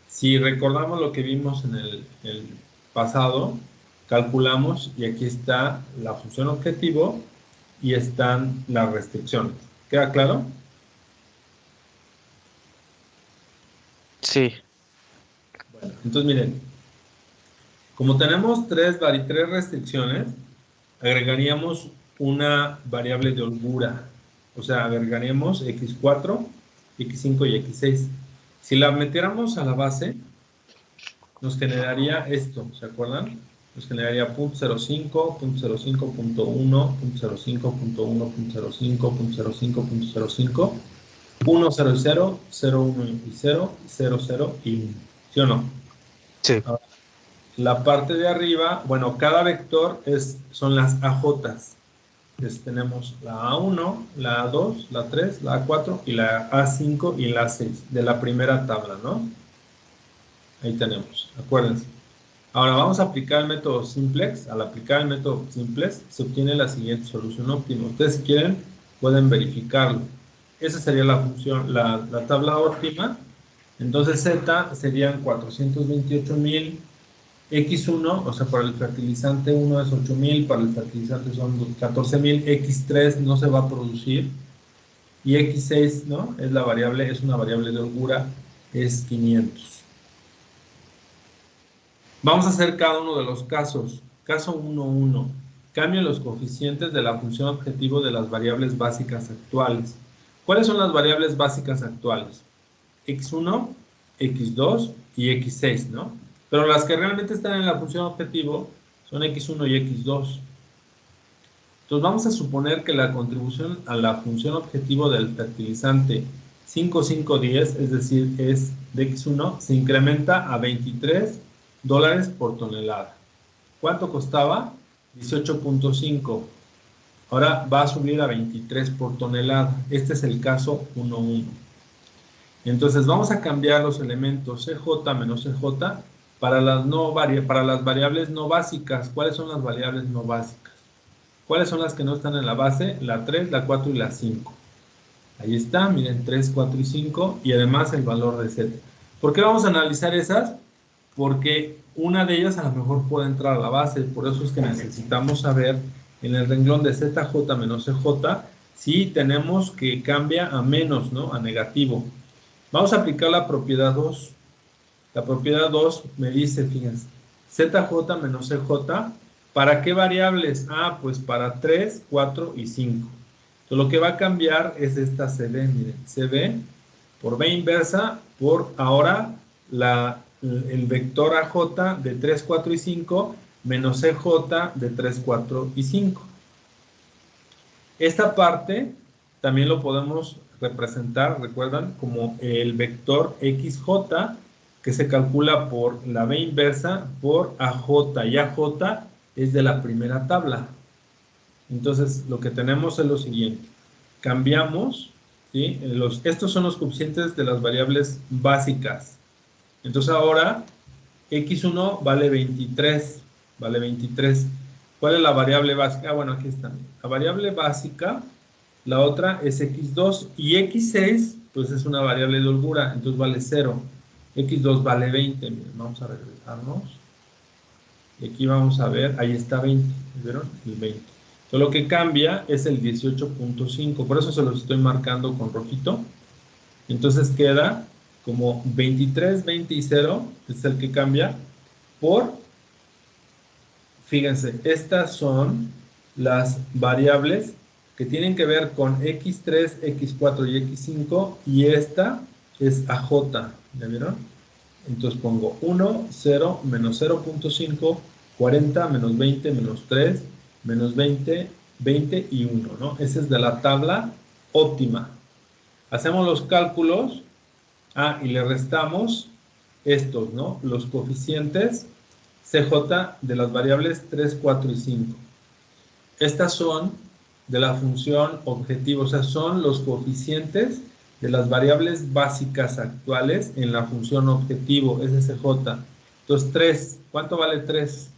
Si recordamos lo que vimos en el pasado, calculamos y aquí está la función objetivo y están las restricciones. ¿Queda claro? Sí. Bueno, entonces miren, como tenemos tres restricciones, agregaríamos una variable de holgura. O sea, agregaríamos x4, x5 y x6. Si la metiéramos a la base, nos generaría esto, ¿se acuerdan? Nos generaría .05, .05.1, .05.1, .05, .05, 1, 0, 0, 0, 1 y 0, 0, 0 y 1. ¿Sí o no? Sí. Ahora, la parte de arriba, bueno, cada vector son las AJs. Entonces tenemos la A1, la A2, la 3, la A4 y la A5 y la A6 de la primera tabla, ¿no? Ahí tenemos, acuérdense. Ahora vamos a aplicar el método simplex. Al aplicar el método simplex se obtiene la siguiente solución óptima. Ustedes si quieren pueden verificarlo. Esa sería la función, la tabla óptima. Entonces Z serían 428,000. X1, o sea, para el fertilizante 1 es 8,000, para el fertilizante son 14,000, X3 no se va a producir, y X6, ¿no? Es la variable, es una variable de holgura, es 500. Vamos a hacer cada uno de los casos. Caso 1.1. Cambio los coeficientes de la función objetivo de las variables básicas actuales. ¿Cuáles son las variables básicas actuales? X1, X2 y X6, ¿no? Pero las que realmente están en la función objetivo son X1 y X2. Entonces vamos a suponer que la contribución a la función objetivo del fertilizante 5510, es decir, es de X1, se incrementa a $23 por tonelada. ¿Cuánto costaba? 18.5. Ahora va a subir a 23 por tonelada. Este es el caso 1.1. Entonces vamos a cambiar los elementos CJ menos CJ para las variables no básicas. ¿Cuáles son las variables no básicas? ¿Cuáles son las que no están en la base? La 3, la 4 y la 5. Ahí está, miren, 3, 4 y 5 y además el valor de Z. ¿Por qué vamos a analizar esas? Porque una de ellas a lo mejor puede entrar a la base, por eso es que necesitamos saber en el renglón de ZJ menos CJ si tenemos que cambia a menos, ¿no? A negativo. Vamos a aplicar la propiedad 2. La propiedad 2 me dice, fíjense, ZJ menos CJ, ¿para qué variables? Ah, pues para 3, 4 y 5. Entonces lo que va a cambiar es esta CB, miren, CB por B inversa por ahora el vector AJ de 3, 4 y 5 menos CJ de 3, 4 y 5. Esta parte también lo podemos representar, recuerdan, como el vector XJ que se calcula por la B inversa por AJ, y AJ es de la primera tabla. Entonces lo que tenemos es lo siguiente, cambiamos, ¿sí? Estos son los coeficientes de las variables básicas. Entonces ahora X1 vale 23, vale 23. ¿Cuál es la variable básica? Ah, bueno, aquí está. La variable básica, la otra es X2 y X6, pues es una variable de holgura, entonces vale 0. X2 vale 20, miren, vamos a regresarnos. Y aquí vamos a ver, ahí está 20, ¿vieron? El 20. Entonces lo que cambia es el 18.5, por eso se los estoy marcando con rojito. Entonces queda como 23, 20 y 0, es el que cambia, por, fíjense, estas son las variables que tienen que ver con X3, X4 y X5, y esta es AJ, ¿ya vieron? Entonces pongo 1, 0, menos 0.5, 40, menos 20, menos 3, menos 20, 20 y 1, ¿no? Esa es de la tabla óptima. Hacemos los cálculos, y le restamos estos, ¿no? Los coeficientes CJ de las variables 3, 4 y 5. Estas son de la función objetivo, o sea, son los coeficientes de las variables básicas actuales en la función objetivo, SCJ. Entonces, 3, ¿cuánto vale 3?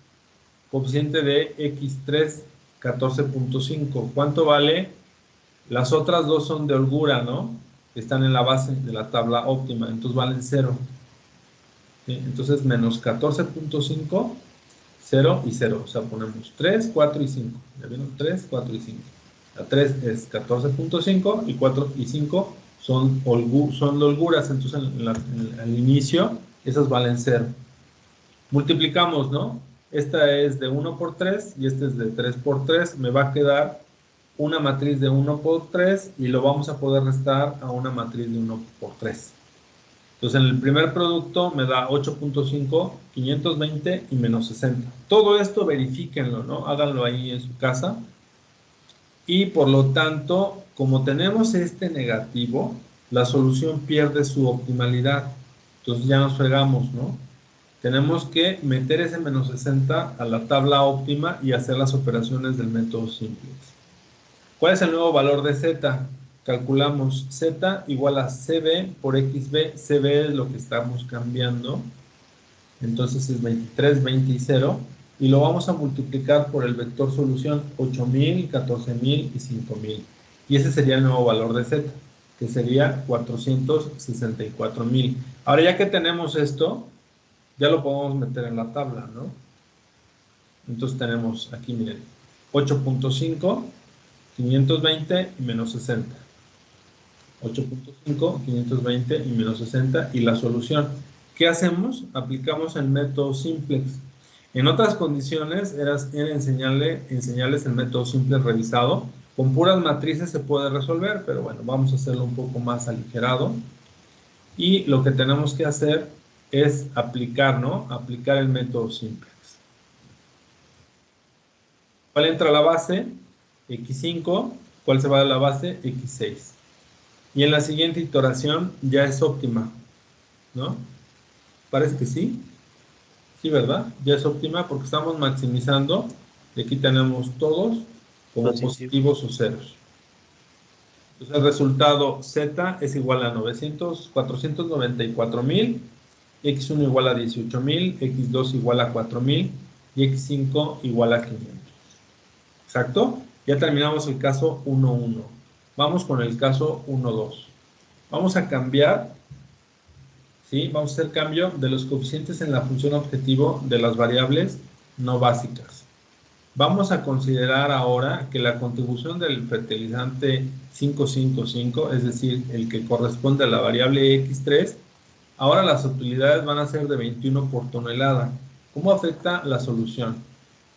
Coeficiente de X3, 14.5. ¿Cuánto vale? Las otras dos son de holgura, ¿no? Están en la base de la tabla óptima, entonces valen 0. ¿sí? Entonces, menos 14.5, 0 y 0. O sea, ponemos 3, 4 y 5. ¿Ya vieron? 3, 4 y 5. La 3 es 14.5 y 4 y 5 son holguras. Entonces, al inicio, esas valen 0. Multiplicamos, ¿no? Esta es de 1 por 3 y esta es de 3 por 3. Me va a quedar una matriz de 1 por 3 y lo vamos a poder restar a una matriz de 1 por 3. Entonces, en el primer producto me da 8.5, 520 y menos 60. Todo esto verifíquenlo, ¿no? Háganlo ahí en su casa. Y por lo tanto, como tenemos este negativo, la solución pierde su optimalidad. Entonces ya nos fregamos, ¿no? Tenemos que meter ese menos 60 a la tabla óptima y hacer las operaciones del método simple. ¿Cuál es el nuevo valor de z? Calculamos z igual a cb por xb. Cb es lo que estamos cambiando. Entonces es 23, 20 y 0. Y lo vamos a multiplicar por el vector solución 8000, 14000 y 5000. Y ese sería el nuevo valor de z, que sería 464,000. Ahora ya que tenemos esto, ya lo podemos meter en la tabla, ¿no? Entonces tenemos aquí, miren, 8.5, 520 y menos 60. 8.5, 520 y menos 60 y la solución. ¿Qué hacemos? Aplicamos el método simplex. En otras condiciones era enseñarles el método simplex revisado. Con puras matrices se puede resolver, pero bueno, vamos a hacerlo un poco más aligerado. Y lo que tenemos que hacer es aplicar, ¿no? Aplicar el método simplex. ¿Cuál entra a la base? X5. ¿Cuál se va a la base? X6. Y en la siguiente iteración ya es óptima, ¿no? Parece que sí. Sí, ¿verdad? Ya es óptima porque estamos maximizando. Y aquí tenemos todos como positivos o ceros. Entonces el resultado Z es igual a 494,000, X1 igual a 18,000, X2 igual a 4,000 y X5 igual a 500. ¿Exacto? Ya terminamos el caso 1,1. Vamos con el caso 1,2. Vamos a cambiar, ¿sí? Vamos a hacer cambio de los coeficientes en la función objetivo de las variables no básicas. Vamos a considerar ahora que la contribución del fertilizante 555, es decir, el que corresponde a la variable X3, ahora las utilidades van a ser de 21 por tonelada. ¿Cómo afecta la solución?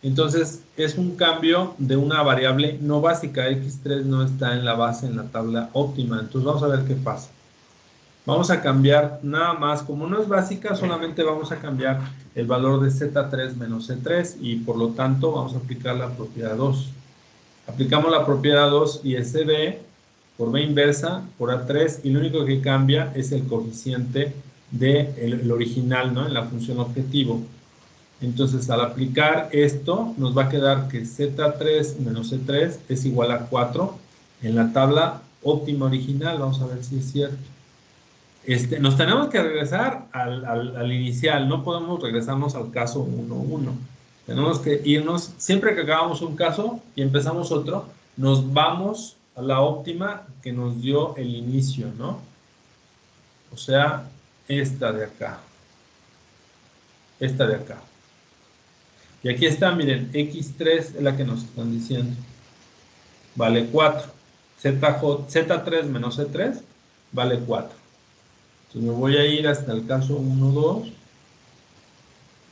Entonces, es un cambio de una variable no básica. X3 no está en la base en la tabla óptima. Entonces, vamos a ver qué pasa. Vamos a cambiar nada más, como no es básica, solamente vamos a cambiar el valor de Z3 menos C3 y por lo tanto vamos a aplicar la propiedad 2. Aplicamos la propiedad 2 y es CB por B inversa por A3 y lo único que cambia es el coeficiente del original, ¿no? En la función objetivo. Entonces, al aplicar esto, nos va a quedar que Z3 menos C3 es igual a 4 en la tabla óptima original. Vamos a ver si es cierto. Nos tenemos que regresar al inicial, no podemos regresarnos al caso 1.1. Tenemos que irnos, siempre que acabamos un caso y empezamos otro, nos vamos a la óptima que nos dio el inicio, ¿no? O sea, esta de acá. Esta de acá. Y aquí está, miren, X3 es la que nos están diciendo. Vale 4. Z3 menos C3 vale 4. Entonces me voy a ir hasta el caso 1, 2.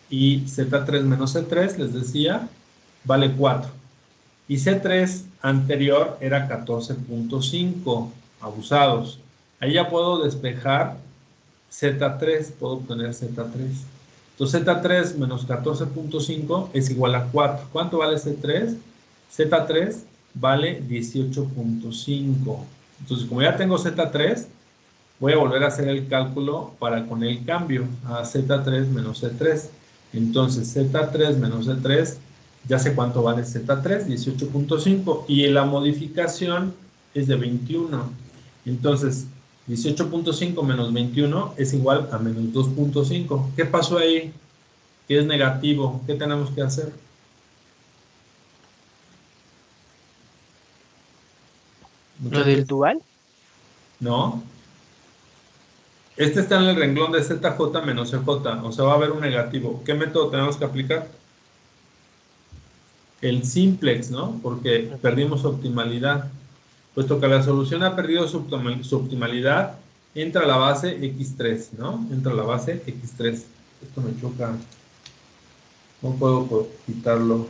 Y Z3 menos C3, les decía, vale 4. Y C3 anterior era 14.5, abusados. Ahí ya puedo despejar Z3, puedo obtener Z3. Entonces Z3 menos 14.5 es igual a 4. ¿Cuánto vale Z3? Z3 vale 18.5. Entonces, como ya tengo Z3, voy a volver a hacer el cálculo para con el cambio a Z3 menos C3. Entonces, Z3 menos C3, ya sé cuánto vale Z3, 18.5. Y la modificación es de 21. Entonces, 18.5 menos 21 es igual a menos 2.5. ¿Qué pasó ahí? Que es negativo. ¿Qué tenemos que hacer? ¿Lo del dual? No. Este está en el renglón de ZJ menos CJ, o sea, va a haber un negativo. ¿Qué método tenemos que aplicar? El simplex, ¿no? Porque perdimos optimalidad. Puesto que la solución ha perdido su optimalidad, entra a la base X3, ¿no? Entra a la base X3. Esto me choca. No puedo quitarlo.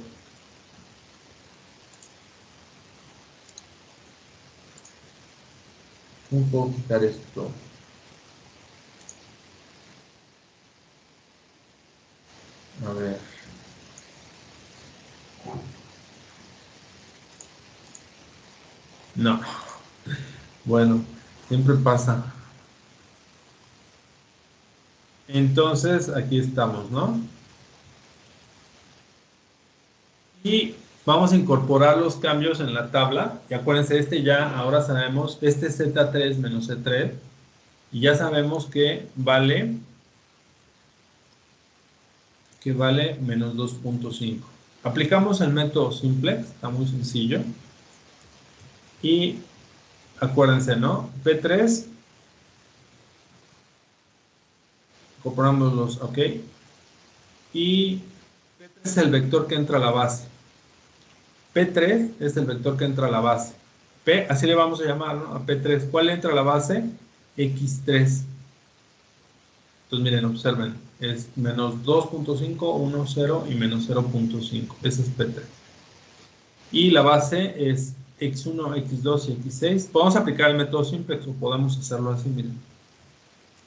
No puedo quitar esto. A ver. No. Bueno, siempre pasa. Entonces, aquí estamos, ¿no? Y vamos a incorporar los cambios en la tabla. Y acuérdense, ahora sabemos, este es Z3 menos C3. Y ya sabemos que vale menos 2.5. Aplicamos el método simplex, está muy sencillo. Y acuérdense, ¿no? P3, incorporamos los, ok. Y P3 es el vector que entra a la base. P3 es el vector que entra a la base. P, así le vamos a llamar, ¿no? A P3. ¿Cuál entra a la base? X3. Entonces, miren, observen. Es menos 2.5, 1, 0 y menos 0.5. Ese es P3. Y la base es X1, X2 y X6. Podemos aplicar el método simplex o podemos hacerlo así, miren.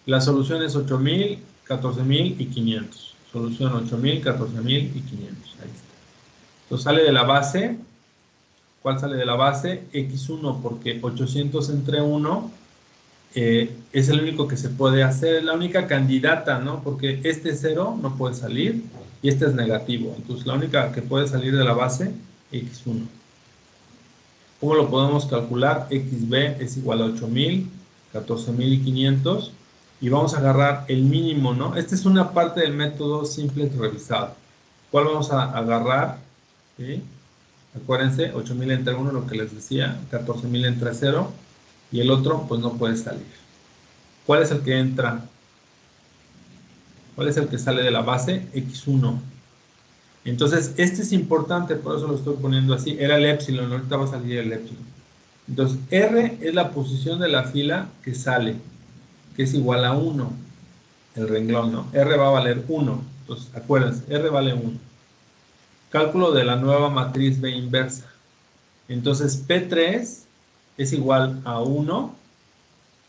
La solución es 8000, 14000 y 500. Solución 8000, 14000 y 500. Ahí está. Entonces sale de la base. ¿Cuál sale de la base? X1, porque 800 entre 1 es el único que se puede hacer, es la única candidata, ¿no? Porque este 0 no puede salir y este es negativo. Entonces la única que puede salir de la base, X1. ¿Cómo lo podemos calcular? XB es igual a 8000, 14500 y vamos a agarrar el mínimo, ¿no? Esta es una parte del método simplex revisado. ¿Cuál vamos a agarrar? ¿Sí? Acuérdense, 8000 entre 1, lo que les decía, 14000 entre 0 y el otro pues no puede salir. ¿Cuál es el que entra? ¿Cuál es el que sale de la base? X1. Entonces, este es importante, por eso lo estoy poniendo así. Era el epsilon, ahorita va a salir el epsilon. Entonces, R es la posición de la fila que sale, que es igual a 1, el renglón, ¿no? R va a valer 1. Entonces, acuérdense, R vale 1. Cálculo de la nueva matriz B inversa. Entonces, P3 es igual a 1,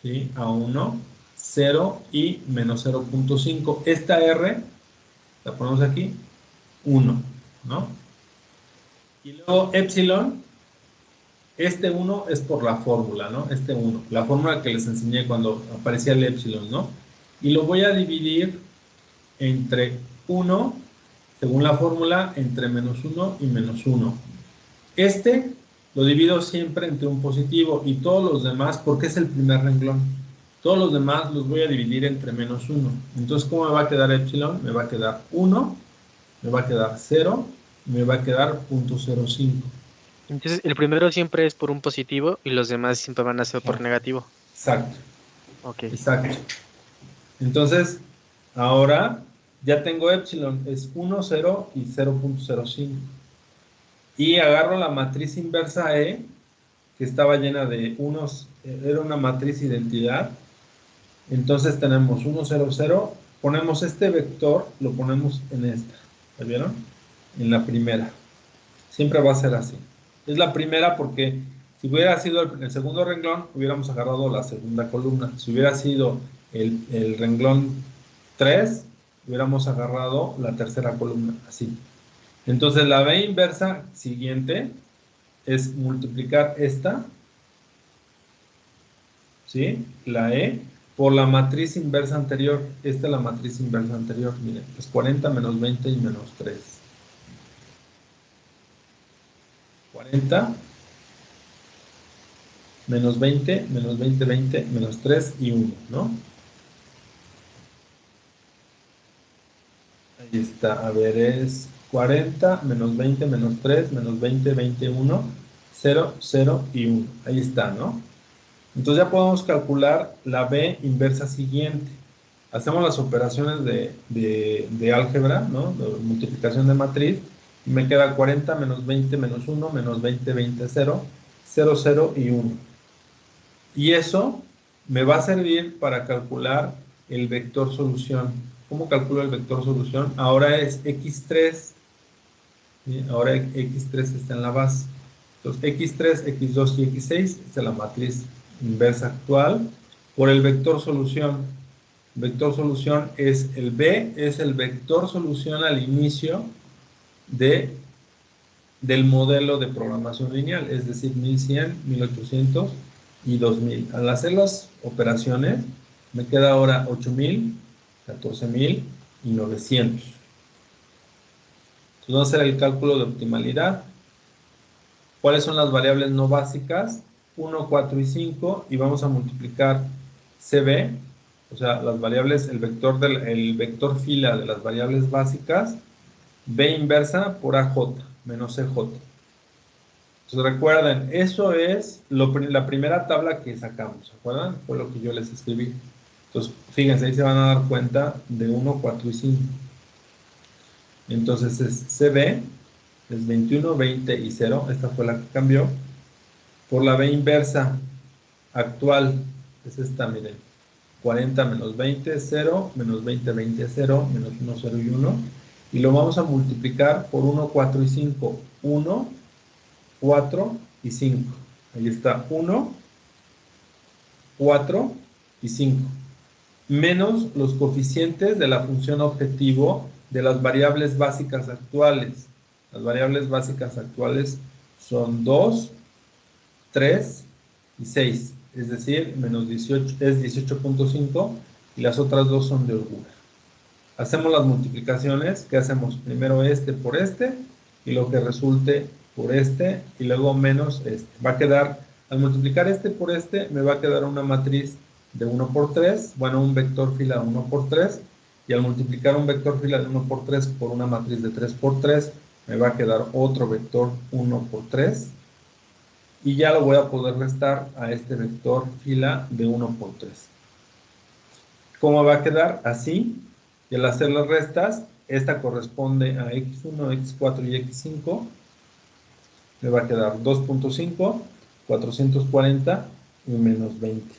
¿sí? A 1, 0 y menos 0.5. Esta R, la ponemos aquí, 1, ¿no? Y luego epsilon, este 1 es por la fórmula, ¿no? Este 1, la fórmula que les enseñé cuando aparecía el epsilon, ¿no? Y lo voy a dividir entre 1, según la fórmula, entre menos 1 y menos 1. Este lo divido siempre entre un positivo y todos los demás, porque es el primer renglón. Todos los demás los voy a dividir entre menos 1. Entonces, ¿cómo me va a quedar epsilon? Me va a quedar 1, me va a quedar 0, y me va a quedar 0.05. Entonces, el primero siempre es por un positivo y los demás siempre van a ser por negativo. Exacto. Ok. Exacto. Entonces, ahora ya tengo epsilon, es 1, 0 y 0.05. Y agarro la matriz inversa E, que estaba llena de unos, era una matriz identidad. Entonces tenemos 1, 0, 0. Ponemos este vector, lo ponemos en esta. ¿Ya vieron? En la primera. Siempre va a ser así. Es la primera porque si hubiera sido el segundo renglón, hubiéramos agarrado la segunda columna. Si hubiera sido el renglón 3, hubiéramos agarrado la tercera columna, así. Entonces la B inversa siguiente es multiplicar esta, ¿sí? La E, por la matriz inversa anterior. Esta es la matriz inversa anterior, miren, es 40 menos 20 y menos 3. 40 menos 20, menos 20, 20, menos 3 y 1, ¿no? Ahí está, a ver, es 40 menos 20 menos 3 menos 20, 21, 0, 0 y 1. Ahí está, ¿no? Entonces ya podemos calcular la B inversa siguiente. Hacemos las operaciones de álgebra, ¿no? De multiplicación de matriz. Y me queda 40 menos 20 menos 1 menos 20, 20, 0, 0, 0 y 1. Y eso me va a servir para calcular el vector solución. ¿Cómo calculo el vector solución? Ahora es x3. ¿Sí? Ahora x3 está en la base. Entonces, x3, x2 y x6 es la matriz inversa actual por el vector solución. Vector solución es el B, es el vector solución al inicio del modelo de programación lineal, es decir, 1100, 1800 y 2000. Al hacer las operaciones, me queda ahora 8000, 14000 y 900. Entonces, vamos a hacer el cálculo de optimalidad. ¿Cuáles son las variables no básicas? 1, 4 y 5, y vamos a multiplicar CB, o sea, las variables, el vector fila de las variables básicas, B inversa por AJ menos CJ. Entonces recuerden, eso es la primera tabla que sacamos, ¿se acuerdan? Fue lo que yo les escribí. Entonces, fíjense, ahí se van a dar cuenta de 1, 4 y 5. Entonces es CB, es 21, 20 y 0, esta fue la que cambió, por la B inversa actual, es esta, miren, 40 menos 20, 0, menos 20, 20, 0, menos 1, 0 y 1, y lo vamos a multiplicar por 1, 4 y 5, 1, 4 y 5, ahí está, 1, 4 y 5, menos los coeficientes de la función objetivo de las variables básicas actuales. Las variables básicas actuales son 2, 3 y 6, es decir, menos 18 es 18.5 y las otras dos son de holgura. Hacemos las multiplicaciones. ¿Qué hacemos? Primero este por este y lo que resulte por este y luego menos este. Va a quedar, al multiplicar este por este, me va a quedar una matriz de 1 por 3, bueno, un vector fila de 1 por 3, y al multiplicar un vector fila de 1 por 3 por una matriz de 3 por 3, me va a quedar otro vector 1 por 3, y ya lo voy a poder restar a este vector fila de 1 por 3. ¿Cómo va a quedar? Así, y al hacer las restas, esta corresponde a x1, x4 y x5, me va a quedar 2.5, 440 y menos 20.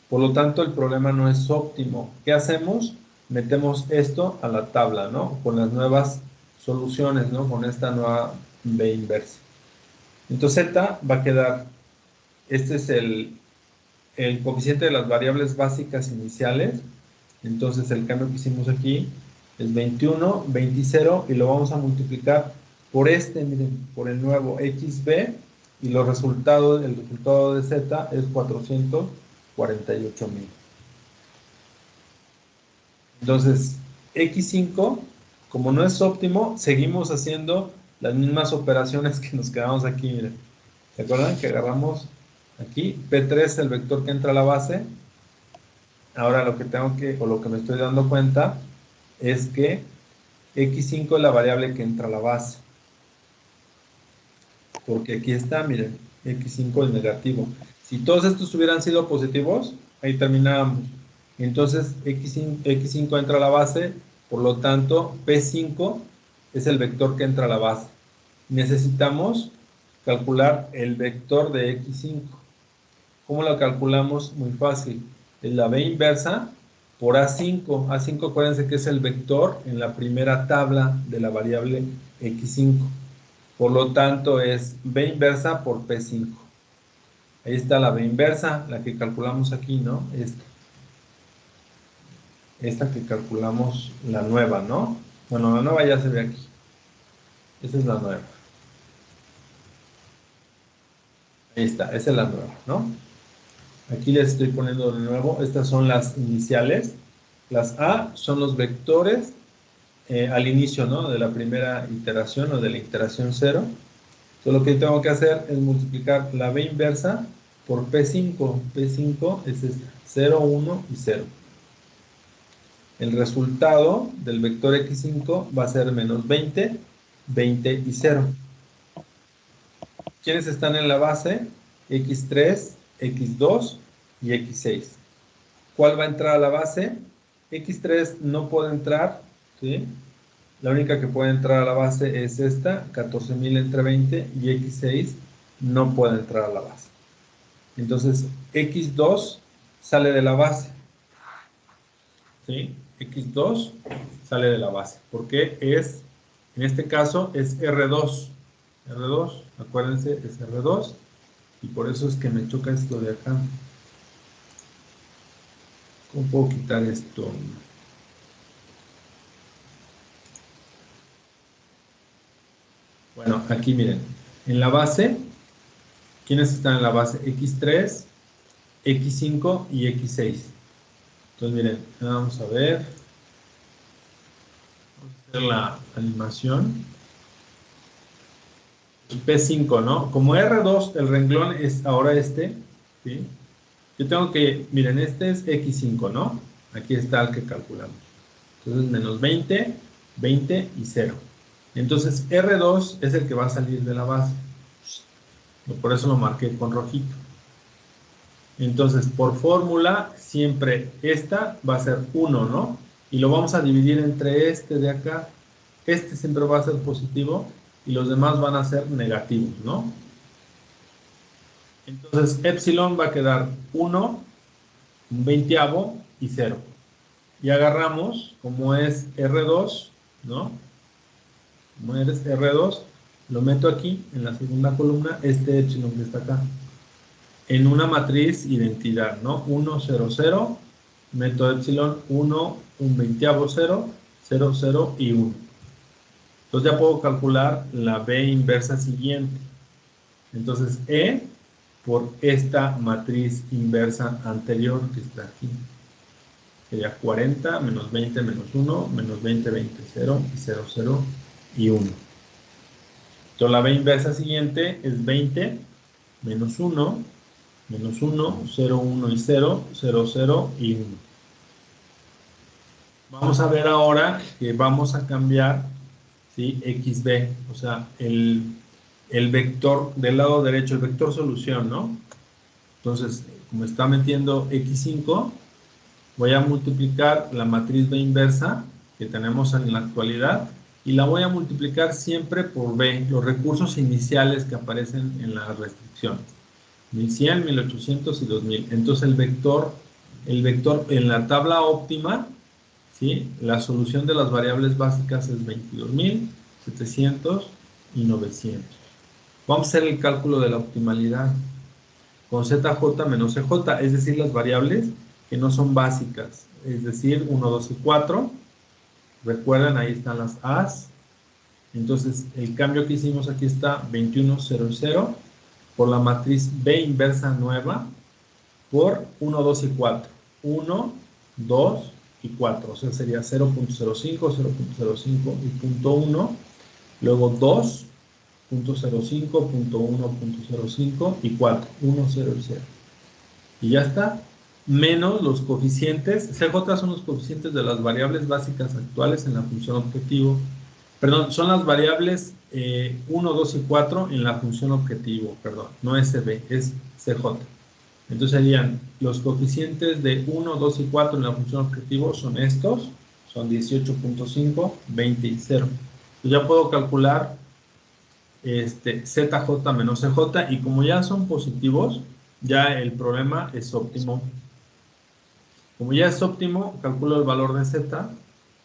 Por lo tanto, el problema no es óptimo. ¿Qué hacemos? Metemos esto a la tabla, ¿no? Con las nuevas soluciones, ¿no? Con esta nueva B inversa. Entonces, Z va a quedar, este es el coeficiente de las variables básicas iniciales. Entonces, el cambio que hicimos aquí es 21, 20, y lo vamos a multiplicar por este, miren, por el nuevo XB, y el resultado de Z es 448,000. Entonces, X5, como no es óptimo, seguimos haciendo las mismas operaciones que nos quedamos aquí, miren. ¿Se acuerdan que agarramos aquí? P3 es el vector que entra a la base. Ahora lo que me estoy dando cuenta es que X5 es la variable que entra a la base. Porque aquí está, miren, X5 es negativo. Si todos estos hubieran sido positivos, ahí terminábamos. Entonces, X5 entra a la base, por lo tanto, P5 es el vector que entra a la base. Necesitamos calcular el vector de X5. ¿Cómo lo calculamos? Muy fácil. Es la B inversa por A5. A5, acuérdense que es el vector en la primera tabla de la variable X5. Por lo tanto, es B inversa por P5. Ahí está la B inversa, la que calculamos aquí, ¿no? Esta que calculamos, la nueva, ¿no? Bueno, la nueva ya se ve aquí. Esa es la nueva. Ahí está, esa es la nueva, ¿no? Aquí les estoy poniendo de nuevo, estas son las iniciales. Las A son los vectores al inicio, ¿no? De la primera iteración o de la iteración 0. Entonces lo que tengo que hacer es multiplicar la B inversa por P5. P5 es esta, 0, 1 y 0. El resultado del vector X5 va a ser menos 20, 20 y 0. ¿Quiénes están en la base? X3, X2 y x6. ¿Cuál va a entrar a la base? x3 no puede entrar, ¿sí? La única que puede entrar a la base es esta, 14.000 entre 20, y x6 no puede entrar a la base. Entonces, x2 sale de la base, ¿sí? x2 sale de la base, porque es, en este caso, es R2. R2, acuérdense, es R2, y por eso es que me choca esto de acá. ¿Cómo puedo quitar esto? Bueno, aquí miren, en la base, ¿quiénes están en la base? X3, X5 y X6. Entonces miren, vamos a ver. Vamos a hacer la animación. P5, ¿no? Como R2, el renglón es ahora este, ¿sí? Yo tengo que, miren, este es X5, ¿no? Aquí está el que calculamos. Entonces, menos 20, 20 y 0. Entonces, R2 es el que va a salir de la base. Por eso lo marqué con rojito. Entonces, por fórmula, siempre esta va a ser 1, ¿no? Y lo vamos a dividir entre este de acá. Este siempre va a ser positivo y los demás van a ser negativos, ¿no? Entonces, epsilon va a quedar 1, un veinteavo y 0. Y agarramos, como es R2, ¿no? Como es R2, lo meto aquí, en la segunda columna, este epsilon que está acá. En una matriz identidad, ¿no? 1, 0, 0, meto epsilon 1, un veinteavo 0, 0, 0 y 1. Entonces ya puedo calcular la B inversa siguiente. Entonces E por esta matriz inversa anterior que está aquí. Sería 40 menos 20 menos 1, menos 20, 20, 0 y 0, 0 y 1. Entonces la B inversa siguiente es 20 menos 1, menos 1, 0, 1 y 0, 0, 0 y 1. Vamos a ver ahora que vamos a cambiar, ¿sí? XB, o sea, el vector del lado derecho, el vector solución, ¿no? Entonces, como está metiendo X5, voy a multiplicar la matriz B inversa que tenemos en la actualidad y la voy a multiplicar siempre por B, los recursos iniciales que aparecen en las restricciones. 1100, 1800 y 2000. Entonces el vector en la tabla óptima, ¿sí? La solución de las variables básicas es 22.000, 700 y 900. Vamos a hacer el cálculo de la optimalidad con ZJ menos CJ, es decir, las variables que no son básicas, es decir, 1, 2 y 4. Recuerden, ahí están las A's. Entonces, el cambio que hicimos aquí está 21, 0 y 0 por la matriz B inversa nueva por 1, 2 y 4. 1, 2 y 4. O sea, sería 0.05, 0.05 y 0.1. Luego 2, 0.05, 0.1, 0.05 y 4. 1, 0 y 0. Y ya está. Menos los coeficientes. CJ son los coeficientes de las variables básicas actuales en la función objetivo. Perdón, son las variables 1, 2 y 4 en la función objetivo. Perdón, no SB, es CJ. Entonces serían los coeficientes de 1, 2 y 4 en la función objetivo son estos. Son 18.5, 20 y 0. Entonces ya puedo calcular ZJ menos CJ y como ya son positivos, ya el problema es óptimo. Como ya es óptimo, calculo el valor de Z.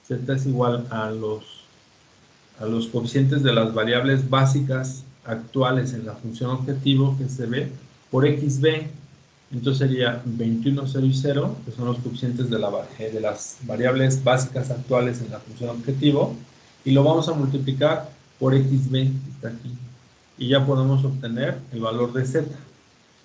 Z es igual a los coeficientes de las variables básicas actuales en la función objetivo que se ve por XB. Entonces sería 21, 0 y 0, que son los coeficientes de las variables básicas actuales en la función objetivo, y lo vamos a multiplicar por XB, que está aquí, y ya podemos obtener el valor de Z.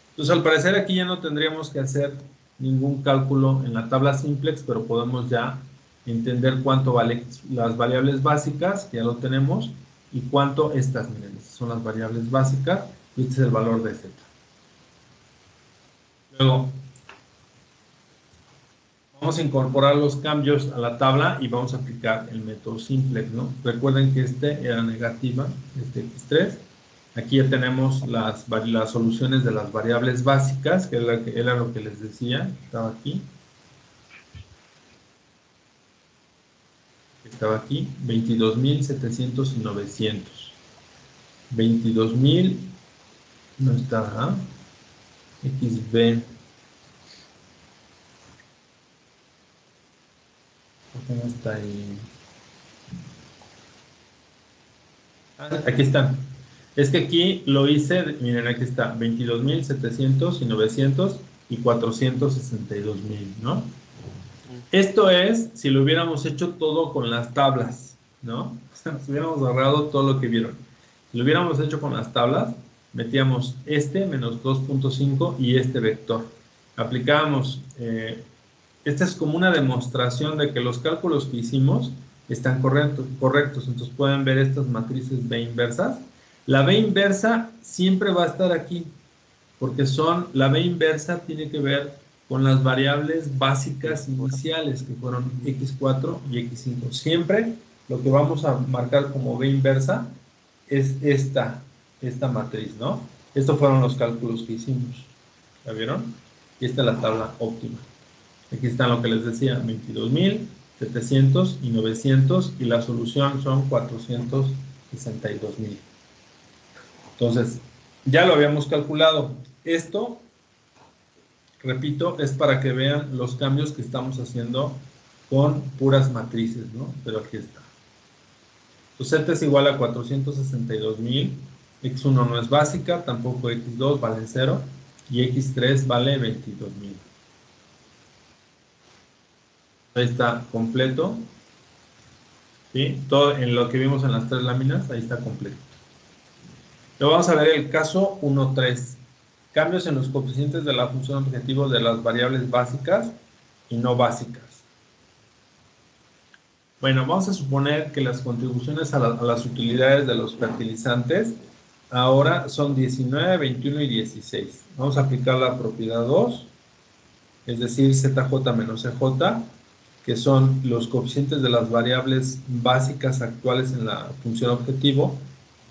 Entonces, al parecer aquí ya no tendríamos que hacer ningún cálculo en la tabla simplex, pero podemos ya entender cuánto vale las variables básicas, que ya lo tenemos, y cuánto estas, miren, estas son las variables básicas, y este es el valor de Z. Luego, vamos a incorporar los cambios a la tabla y vamos a aplicar el método simplex, ¿no? Recuerden que este era negativa, este X3, Aquí ya tenemos las soluciones de las variables básicas, que era lo que les decía, estaba aquí. Estaba aquí, 22.700 y 900. 22.000 no está, XB. ¿Por qué no está ahí? Aquí están. Es que aquí lo hice, miren, aquí está, 22.700 y 900 y 462.000, ¿no? Esto es si lo hubiéramos hecho todo con las tablas, ¿no? O sea, si hubiéramos ahorrado todo lo que vieron. Si lo hubiéramos hecho con las tablas, metíamos este menos 2.5 y este vector. Aplicábamos, esta es como una demostración de que los cálculos que hicimos están correctos. Entonces pueden ver estas matrices B inversas. La B inversa siempre va a estar aquí, porque la B inversa tiene que ver con las variables básicas iniciales, que fueron X4 y X5. Siempre lo que vamos a marcar como B inversa es esta matriz, ¿no? Estos fueron los cálculos que hicimos. ¿Ya vieron? Y esta es la tabla óptima. Aquí están lo que les decía, 22.700 y 900, y la solución son 462.000. Entonces, ya lo habíamos calculado. Esto, repito, es para que vean los cambios que estamos haciendo con puras matrices, ¿no? Pero aquí está. Entonces, Z es igual a 462.000. X1 no es básica, tampoco X2 vale 0, y X3 vale 22.000. Ahí está completo. ¿Sí? Todo en lo que vimos en las tres láminas, ahí está completo. Luego vamos a ver el caso 1.3. Cambios en los coeficientes de la función objetivo de las variables básicas y no básicas. Bueno, vamos a suponer que las contribuciones a las utilidades de los fertilizantes ahora son 19, 21 y 16. Vamos a aplicar la propiedad 2, es decir, ZJ menos CJ, que son los coeficientes de las variables básicas actuales en la función objetivo.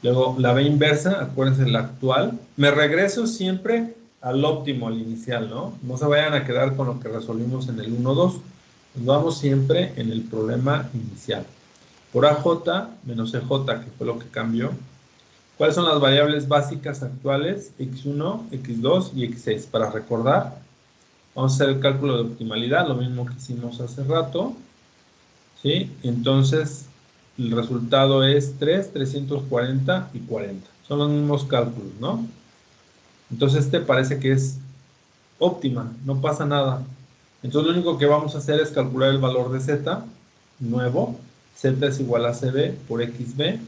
Luego, la B inversa, acuérdense, la actual. Me regreso siempre al óptimo, al inicial, ¿no? No se vayan a quedar con lo que resolvimos en el 1-2. Nos vamos siempre en el problema inicial. Por AJ menos EJ, que fue lo que cambió. ¿Cuáles son las variables básicas actuales? X1, X2 y X6. Para recordar, vamos a hacer el cálculo de optimalidad, lo mismo que hicimos hace rato. ¿Sí? Entonces, el resultado es 3, 340 y 40. Son los mismos cálculos, ¿no? Entonces, este parece que es óptima, no pasa nada. Entonces, lo único que vamos a hacer es calcular el valor de Z, nuevo. Z es igual a CB por XB.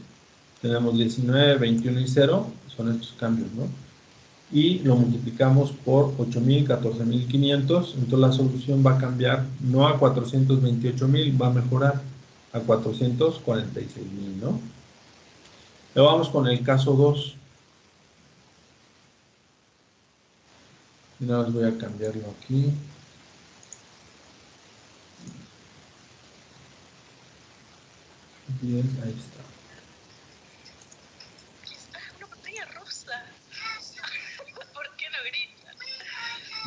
Tenemos 19, 21 y 0, son estos cambios, ¿no? Y lo multiplicamos por 8.000, 14.500, entonces la solución va a cambiar no a 428.000, va a mejorar a 446.000, ¿no? Luego vamos con el caso 2. Y nada más voy a cambiarlo aquí. Bien, ahí está. Una pantalla rosa. ¿Por qué no grita?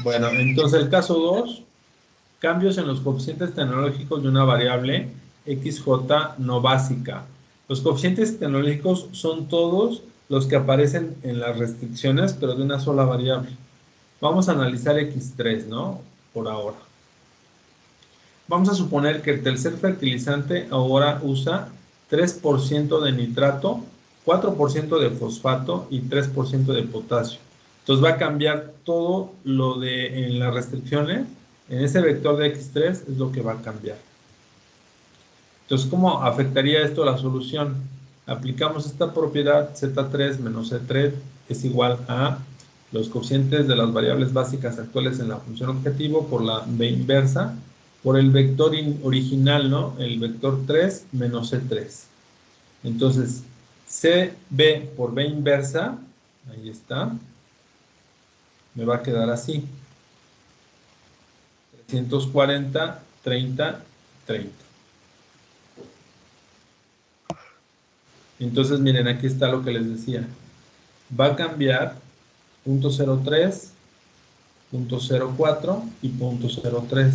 Bueno, entonces el caso 2, cambios en los coeficientes tecnológicos de una variable XJ no básica. Los coeficientes tecnológicos son todos los que aparecen en las restricciones, pero de una sola variable. Vamos a analizar X3, ¿no? Por ahora. Vamos a suponer que el tercer fertilizante ahora usa 3% de nitrato, 4% de fosfato y 3% de potasio. Entonces va a cambiar todo lo de en las restricciones. En ese vector de X3 es lo que va a cambiar. Entonces, ¿cómo afectaría esto a la solución? Aplicamos esta propiedad Z3 menos C3 es igual a los coeficientes de las variables básicas actuales en la función objetivo por la B inversa, por el vector original, ¿no? El vector 3 menos C3. Entonces, CB por B inversa, ahí está, me va a quedar así. 340, 30, 30. Entonces, miren, aquí está lo que les decía. va a cambiar .03, .04 y .03.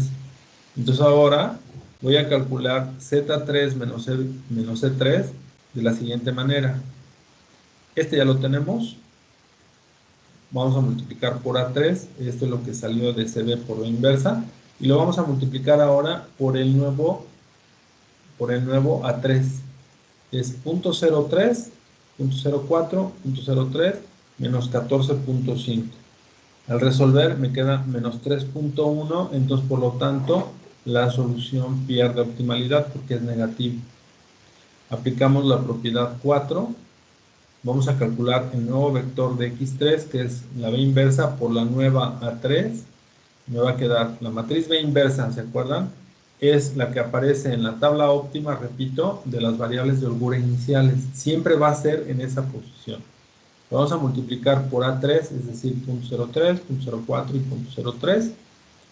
Entonces ahora voy a calcular Z3 menos C3 de la siguiente manera. Este ya lo tenemos. Vamos a multiplicar por A3. Esto es lo que salió de CB por B inversa. Y lo vamos a multiplicar ahora por el nuevo A3. Es .03, .04, .03 menos 14.5. Al resolver me queda menos 3.1, entonces por lo tanto la solución pierde optimalidad porque es negativo. Aplicamos la propiedad 4. Vamos a calcular el nuevo vector de x3, que es la B inversa por la nueva A3. Me va a quedar la matriz B inversa, ¿se acuerdan? Es la que aparece en la tabla óptima, repito, de las variables de holgura iniciales. Siempre va a ser en esa posición. Lo vamos a multiplicar por A3, es decir, .03, .04 y .03.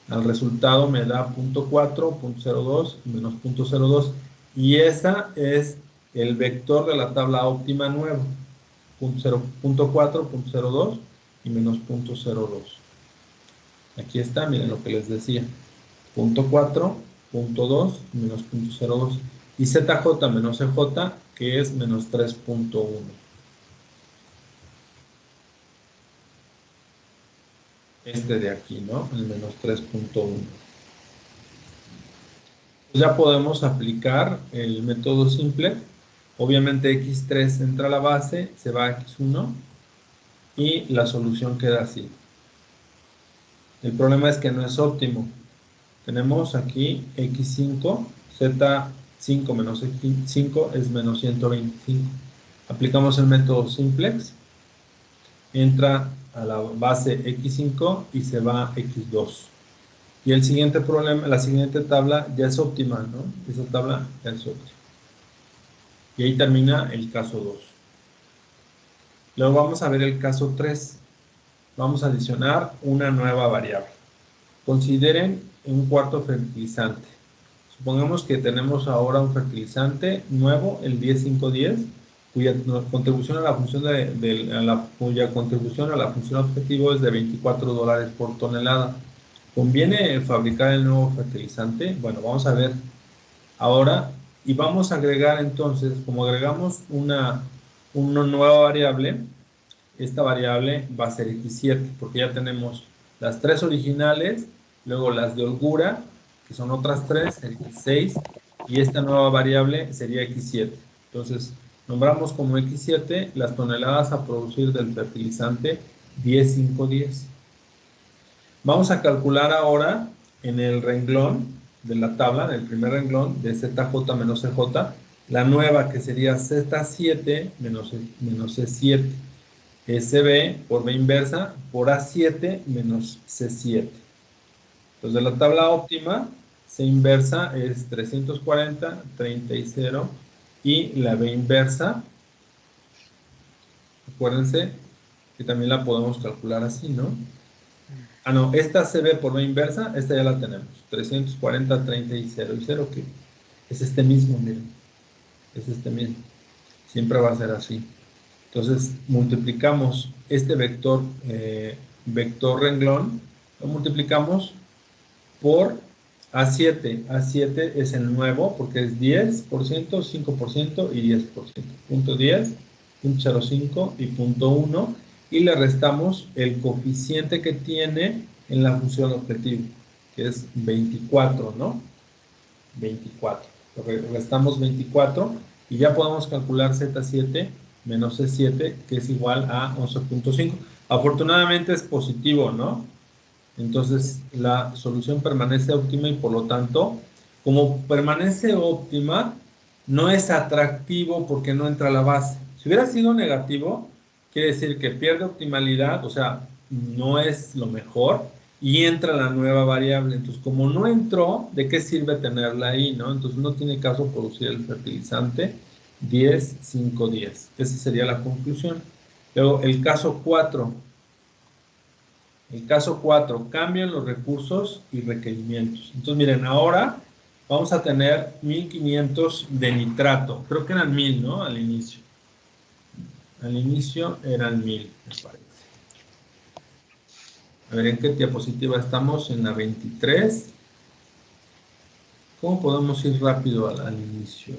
Al resultado me da .4, .02 y menos .02. Y esa es el vector de la tabla óptima nuevo. .4, .02 y menos .02. Aquí está, miren lo que les decía. .4, .2 y menos .02. Y ZJ menos CJ, que es menos 3.1. Este de aquí, ¿no? El menos 3.1. Ya podemos aplicar el método simple. Obviamente x3 entra a la base, se va a x1 y la solución queda así. El problema es que no es óptimo. Tenemos aquí x5, z5 menos x5 es menos 125. Aplicamos el método simplex. Entra a la base x5 y se va a x2. Y el siguiente problema, la siguiente tabla ya es óptima, ¿no? Esa tabla ya es óptima. Y ahí termina el caso 2. Luego vamos a ver el caso 3. Vamos a adicionar una nueva variable. Consideren un cuarto fertilizante. Supongamos que tenemos ahora un fertilizante nuevo, el 10510, cuya contribución a la función cuya contribución a la función objetivo es de $24 por tonelada. ¿Conviene fabricar el nuevo fertilizante? Bueno, vamos a ver ahora y vamos a agregar entonces, como agregamos una nueva variable, esta variable va a ser x7, porque ya tenemos las 3 originales, luego las de holgura, que son otras 3, x6, y esta nueva variable sería x7. Entonces, nombramos como x7 las toneladas a producir del fertilizante 10510. Vamos a calcular ahora en el renglón de la tabla, en el primer renglón de ZJ menos CJ, la nueva que sería Z7 menos C7. SB por B inversa por A7 menos C7. Entonces, de la tabla óptima, C inversa es 340, 30 y 0. Y la B inversa, acuérdense que también la podemos calcular así, ¿no? Ah, no, esta CB por B inversa, esta ya la tenemos. 340, 30 y 0. Y 0 que es este mismo, miren. Es este mismo. Siempre va a ser así. Entonces, multiplicamos este vector renglón, lo multiplicamos por A7. A7 es el nuevo porque es 10%, 5% y 10%. Punto 10, punto 0,5 y punto 1. Y le restamos el coeficiente que tiene en la función objetivo, que es 24, ¿no? 24. Restamos 24 y ya podemos calcular Z7 menos C7, que es igual a 11.5. Afortunadamente es positivo, ¿no? Entonces la solución permanece óptima y por lo tanto, como permanece óptima, no es atractivo porque no entra a la base. Si hubiera sido negativo, quiere decir que pierde optimalidad, o sea, no es lo mejor, y entra la nueva variable. Entonces, como no entró, ¿de qué sirve tenerla ahí, no? Entonces, no tiene caso producir el fertilizante 10, 5, 10. Esa sería la conclusión. Luego, el caso 4. El caso 4, cambian los recursos y requerimientos. Entonces, miren, ahora vamos a tener 1500 de nitrato. Creo que eran 1000, ¿no? Al inicio. Al inicio eran 1000, me parece. A ver, ¿en qué diapositiva estamos? En la 23. ¿Cómo podemos ir rápido al inicio?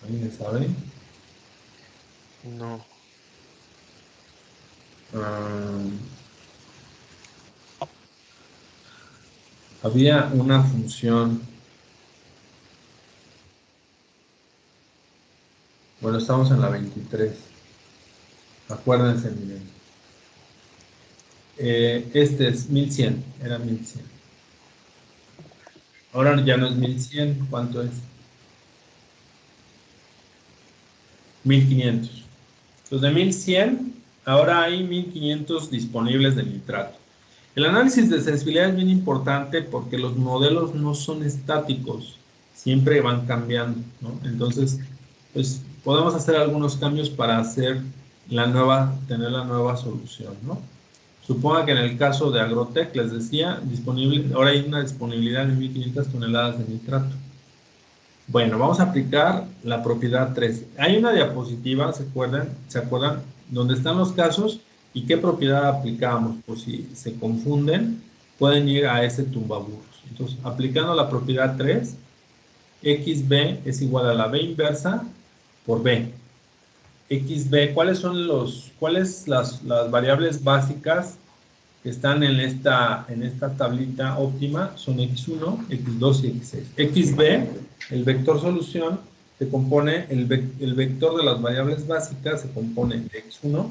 ¿Alguien sabe? No. Ah, había una función. Bueno, estamos en la 23. Acuérdense, miren. Este es 1100, era 1100. Ahora ya no es 1100, ¿cuánto es? 1500. Los de 1100, ahora hay 1500 disponibles de nitrato. El análisis de sensibilidad es bien importante porque los modelos no son estáticos, siempre van cambiando, ¿no? Entonces, pues podemos hacer algunos cambios para hacer tener la nueva solución, ¿no? Suponga que en el caso de Agrotec, les decía, ahora hay una disponibilidad de 1500 toneladas de nitrato. Bueno, vamos a aplicar la propiedad 3. Hay una diapositiva, ¿se acuerdan? Donde están los casos y qué propiedad aplicamos. Por si se confunden, pueden ir a ese tumbaburros. Entonces, aplicando la propiedad 3, xb es igual a la b inversa por b. xb, ¿cuáles las variables básicas que están en esta tablita óptima? Son x1, x2 y x6. xb, el vector solución, se compone, el vector de las variables básicas se compone de x1,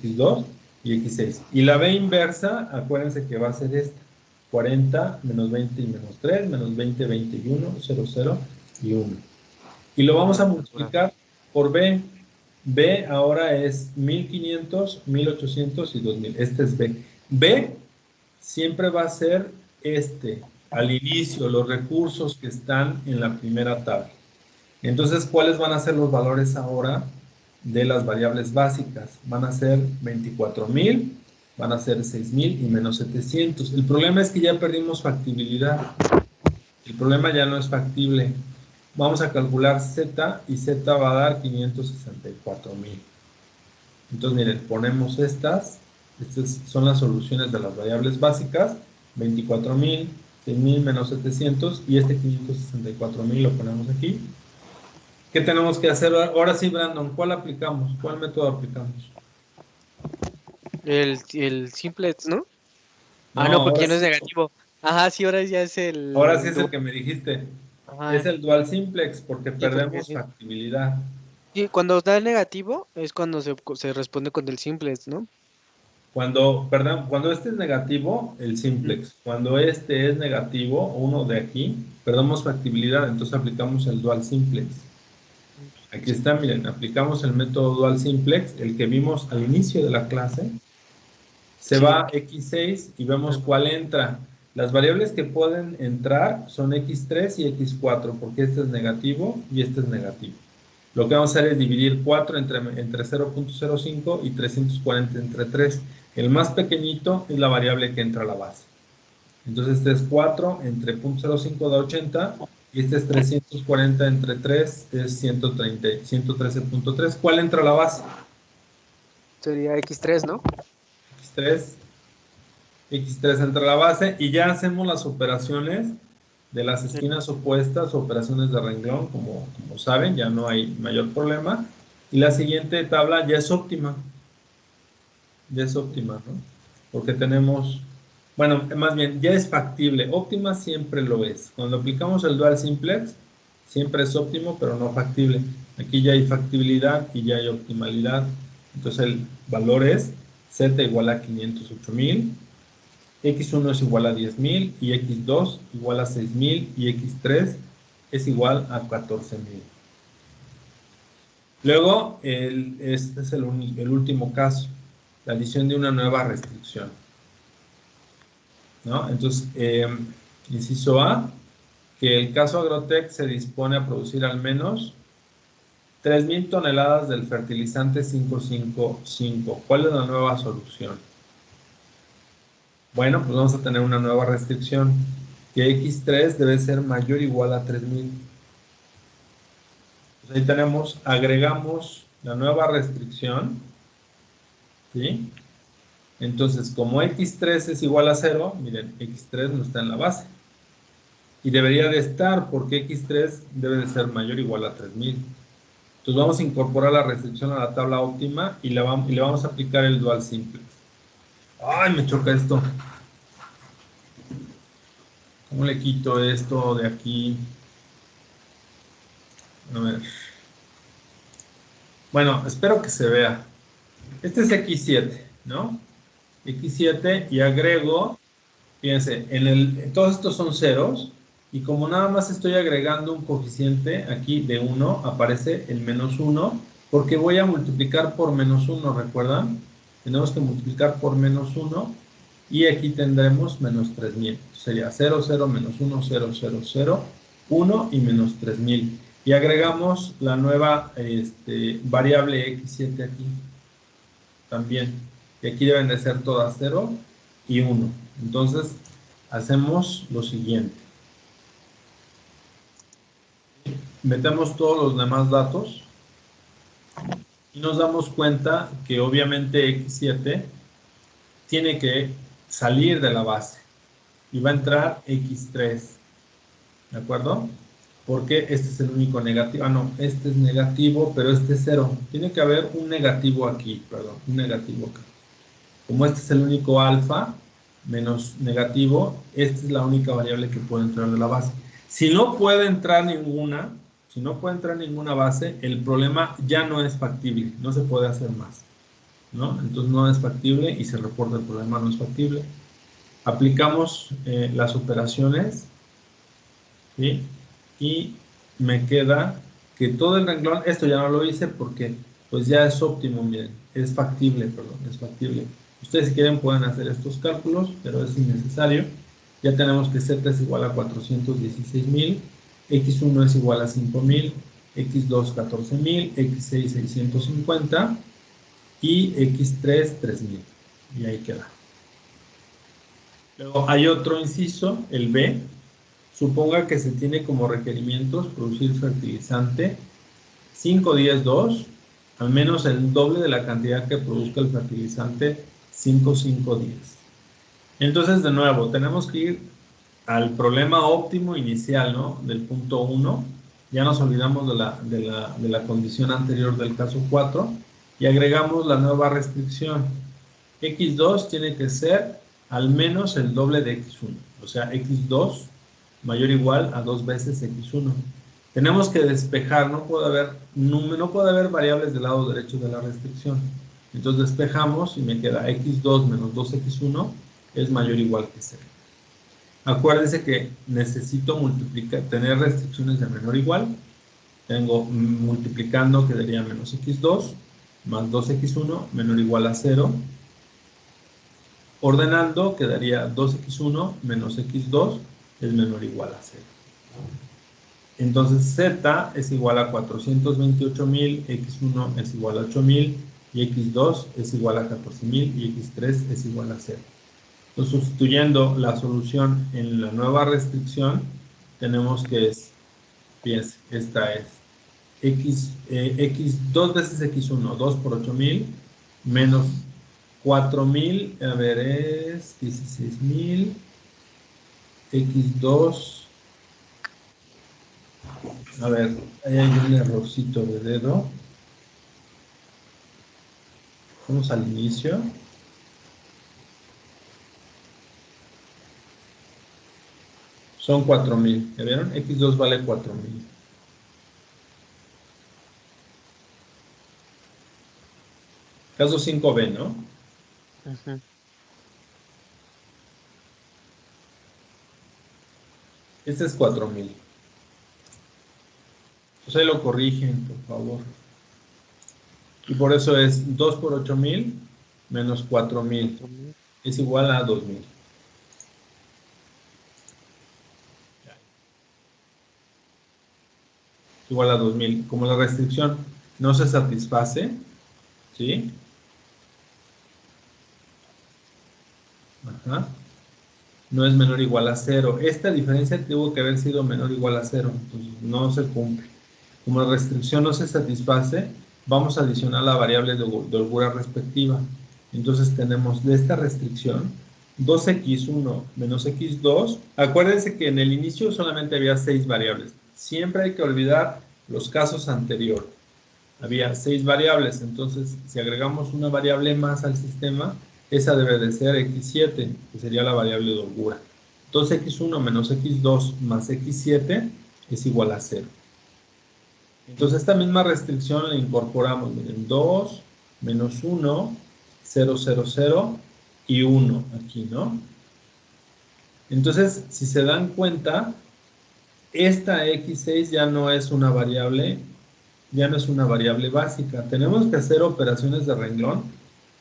x2 y x6. Y la b inversa, acuérdense que va a ser esta: 40 menos 20 y menos 3, menos 20, 21, 0, 0 y 1. Y lo vamos a multiplicar por b. B ahora es 1500, 1800 y 2000. Este es B. B siempre va a ser al inicio, los recursos que están en la primera tabla. Entonces, ¿cuáles van a ser los valores ahora de las variables básicas? Van a ser 24,000, van a ser 6,000 y menos 700. El problema es que ya perdimos factibilidad. El problema ya no es factible. Vamos a calcular Z y Z va a dar 564,000. Entonces, miren, ponemos estas son las soluciones de las variables básicas: 24,000, 6,000 menos 700 y 564,000 lo ponemos aquí. ¿Qué tenemos que hacer? Ahora sí, Brandon, ¿cuál aplicamos? ¿Cuál método aplicamos? El simplex, ¿no? No, No, porque ahora ya no es sí, negativo. Ajá, sí, ahora ya es ahora sí es el dual. que me dijiste. Es Ajá, el dual simplex porque sí, porque perdemos sí. factibilidad. Sí, cuando da el negativo es cuando se responde con el simplex, ¿no? Cuando este es negativo, el simplex. Cuando este es negativo, uno de aquí, perdemos factibilidad, entonces aplicamos el dual simplex. Aquí está, miren, aplicamos el método dual simplex, el que vimos al inicio de la clase. Se Sí, va x6 y vemos cuál entra. Las variables que pueden entrar son x3 y x4, porque este es negativo y este es negativo. Lo que vamos a hacer es dividir 4 entre 0.05 y 340 entre 3. El más pequeñito es la variable que entra a la base. Entonces este es 4 entre 0.05 da 80 y este es 340 entre 3 es 113.3. ¿Cuál entra a la base? sería X3, ¿no? X3. X3 entra a la base y ya hacemos las operaciones de las esquinas opuestas, operaciones de renglón, como saben, ya no hay mayor problema. Y la siguiente tabla ya es óptima, ¿no? Porque tenemos, bueno, más bien, ya es factible. Óptima siempre lo es. Cuando aplicamos el dual simplex, siempre es óptimo, pero no factible. Aquí ya hay factibilidad y ya hay optimalidad. Entonces el valor es Z igual a 508,000, x1 es igual a 10,000 y x2 igual a 6,000 y x3 es igual a 14,000. Luego, este es el último caso, la adición de una nueva restricción, ¿no? Entonces, inciso A, que el caso Agrotec se dispone a producir al menos 3,000 toneladas del fertilizante 555. ¿Cuál es la nueva solución? Bueno, pues vamos a tener una nueva restricción, que x3 debe ser mayor o igual a 3,000. Ahí tenemos, agregamos la nueva restricción, ¿sí? Entonces, como x3 es igual a 0, miren, x3 no está en la base. Y debería de estar porque x3 debe de ser mayor o igual a 3000. Entonces vamos a incorporar la restricción a la tabla óptima y le vamos a aplicar el dual simplex. ¡Ay, me choca esto! ¿Cómo le quito esto de aquí? A ver. Bueno, espero que se vea. Este es x7, ¿no? x7 y agrego, fíjense, todos estos son ceros y como nada más estoy agregando un coeficiente aquí de 1, aparece el menos 1 porque voy a multiplicar por menos 1, ¿recuerdan? Tenemos que multiplicar por menos 1 y aquí tendremos menos 3000. Sería 0, 0, menos 1, 0, 0, 0, 1 y menos 3000. Y agregamos la nueva variable x7 aquí también. Y aquí deben de ser todas 0 y 1. Entonces, hacemos lo siguiente. Metemos todos los demás datos y nos damos cuenta que obviamente x7 tiene que salir de la base y va a entrar x3. ¿De acuerdo? Porque este es el único negativo. Ah, no, este es negativo, pero este es 0. Tiene que haber un negativo aquí, perdón, un negativo acá. Como este es el único alfa menos negativo, esta es la única variable que puede entrar de la base. Si no puede entrar ninguna, base, el problema ya no es factible, no se puede hacer más, ¿no? Entonces no es factible y se reporta el problema no es factible. Aplicamos las operaciones, ¿sí? Y me queda que todo el renglón, esto ya no lo hice porque pues ya es óptimo, miren, es factible. Ustedes si quieren pueden hacer estos cálculos, pero es innecesario. Ya tenemos que z es igual a 416,000, x1 es igual a 5,000, x2 14,000, x6 650 y x3 3,000. Y ahí queda. Luego hay otro inciso, el B. Suponga que se tiene como requerimientos producir fertilizante 5 días 2, al menos el doble de la cantidad que produzca el fertilizante 5 días. Entonces, de nuevo, tenemos que ir al problema óptimo inicial, ¿no? Del punto 1. Ya nos olvidamos de la condición anterior del caso 4 y agregamos la nueva restricción. x2 tiene que ser al menos el doble de x1, o sea, x2 mayor o igual a 2 veces x1. Tenemos que despejar, no puede haber variables del lado derecho de la restricción. Entonces despejamos y me queda x2 menos 2x1 es mayor o igual que 0. Acuérdense que necesito tener restricciones de menor o igual. Tengo multiplicando quedaría menos x2 más 2x1 menor o igual a 0. Ordenando quedaría 2x1 menos x2 es menor o igual a 0. Entonces z es igual a 428,000, x1 es igual a 8,000 y x2 es igual a 14,000 y x3 es igual a 0. Entonces, sustituyendo la solución en la nueva restricción, tenemos que fíjense, esta es x 2 veces x1, 2 por 8,000, menos 4,000, a ver, es 16,000, x2, a ver, ahí hay un errorcito de dedo. Vamos al inicio. Son 4,000, ¿ya vieron? x2 vale 4,000. Caso 5b, ¿no? Ujú. Este es 4,000. Pues ahí lo corrigen, por favor. Y por eso es 2 por 8,000 menos 4,000. Es igual a 2,000. Igual a 2,000. Como la restricción no se satisface, ¿sí? Ajá. No es menor o igual a 0. Esta diferencia tuvo que haber sido menor o igual a 0. Entonces no se cumple. Como la restricción no se satisface, vamos a adicionar la variable de holgura respectiva. Entonces tenemos de esta restricción 2x1 menos x2. Acuérdense que en el inicio solamente había 6 variables. Siempre hay que olvidar los casos anteriores. Había 6 variables, entonces si agregamos una variable más al sistema, esa debe de ser x7, que sería la variable de holgura. Entonces x1 menos x2 más x7 es igual a 0. Entonces esta misma restricción la incorporamos, miren, 2 menos 1, 0, 0, 0 y 1 aquí, ¿no? Entonces, si se dan cuenta, esta x6 ya no es una variable básica. Tenemos que hacer operaciones de renglón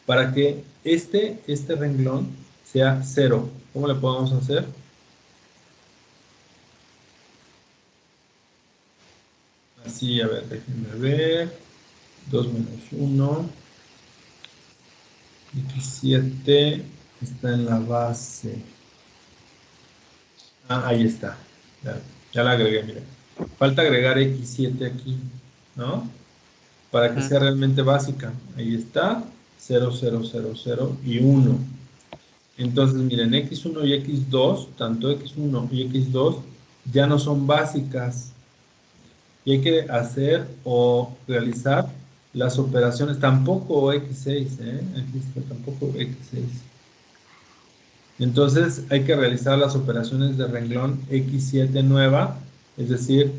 para que este renglón sea 0. ¿Cómo le podemos hacer? Así, a ver, déjenme ver. 2 menos 1. X7 está en la base. Ah, ahí está. Ya la agregué, miren. Falta agregar X7 aquí, ¿no? Para que sea realmente básica. Ahí está. 0, 0, 0, 0 y 1. Entonces, miren, X1 y X2, tanto X1 y X2, ya no son básicas. Y hay que hacer o realizar las operaciones. Tampoco X6, ¿eh? Aquí está, tampoco X6. Entonces, hay que realizar las operaciones de renglón X7 nueva, es decir,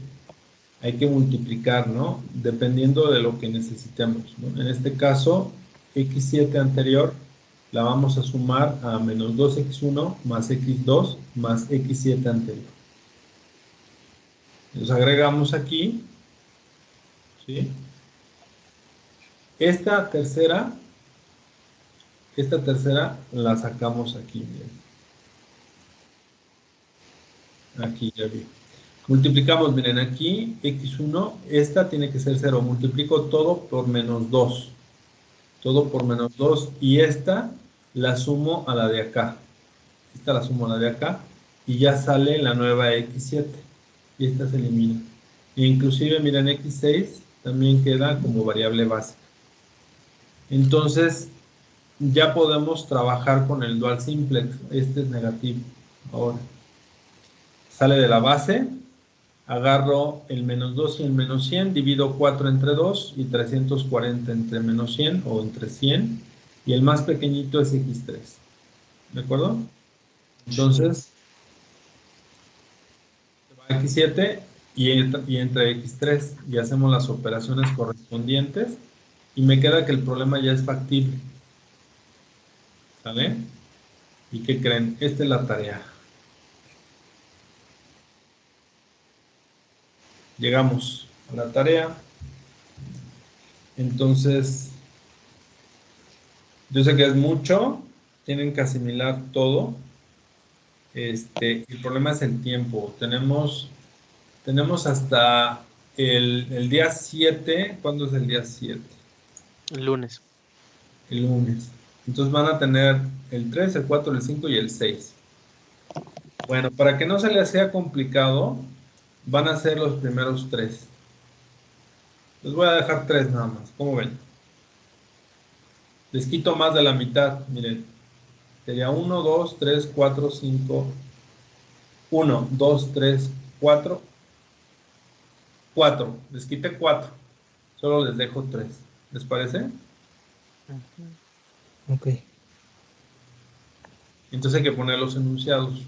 hay que multiplicar, ¿no? Dependiendo de lo que necesitemos, ¿no? En este caso, X7 anterior la vamos a sumar a menos 2x1 más x2 más x7 anterior. Los agregamos aquí, ¿sí? Esta tercera la sacamos aquí, miren. Aquí ya vi. Multiplicamos, miren, aquí x1, esta tiene que ser 0. Multiplico todo por menos 2. Todo por menos 2. Y esta la sumo a la de acá. Esta la sumo a la de acá. Y ya sale la nueva x7. Y esta se elimina. E inclusive, miren, x6 también queda como variable básica. Entonces, ya podemos trabajar con el dual simplex. Este es negativo. Ahora, sale de la base. Agarro el menos 2 y el menos 100, divido 4 entre 2 y 340 entre menos 100 o entre 100. Y el más pequeñito es x3. ¿De acuerdo? Entonces, se va x7 y entra x3 y hacemos las operaciones correspondientes y me queda que el problema ya es factible. ¿Sale? ¿Y qué creen? Esta es la tarea. Llegamos a la tarea. Entonces, yo sé que es mucho, tienen que asimilar todo. El problema es el tiempo. Tenemos hasta el día 7. ¿Cuándo es el día 7? El lunes. El lunes. Entonces van a tener el 3, el 4, el 5 y el 6. Bueno, para que no se les sea complicado, van a ser los primeros 3. Les voy a dejar 3 nada más. ¿Cómo ven? Les quito más de la mitad. Miren. Sería 1, 2, 3, 4, 5. 1, 2, 3, 4. 4. Les quité 4. Solo les dejo 3. ¿Les parece? Ok. Entonces hay que poner los enunciados.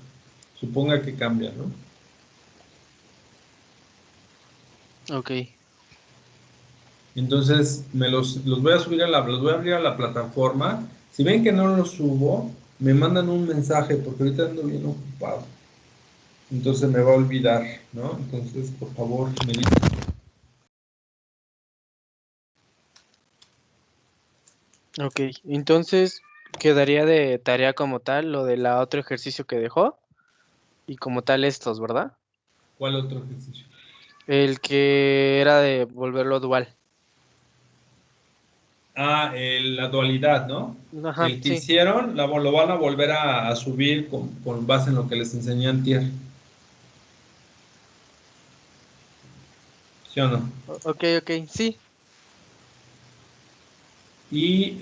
Suponga que cambia, ¿no? Ok. Entonces los voy a subir los voy a abrir a la plataforma. Si ven que no los subo, me mandan un mensaje porque ahorita ando bien ocupado. Entonces me va a olvidar, ¿no? Entonces, por favor, me dicen. Ok. Entonces, quedaría de tarea como tal lo de la otro ejercicio que dejó. Y como tal estos, ¿verdad? ¿Cuál otro ejercicio? El que era de volverlo dual. Ah, la dualidad, ¿no? Ajá, El que sí. hicieron, lo van a volver a subir con base en lo que les enseñé antier. ¿Sí ¿Sí o no? Ok, sí. Y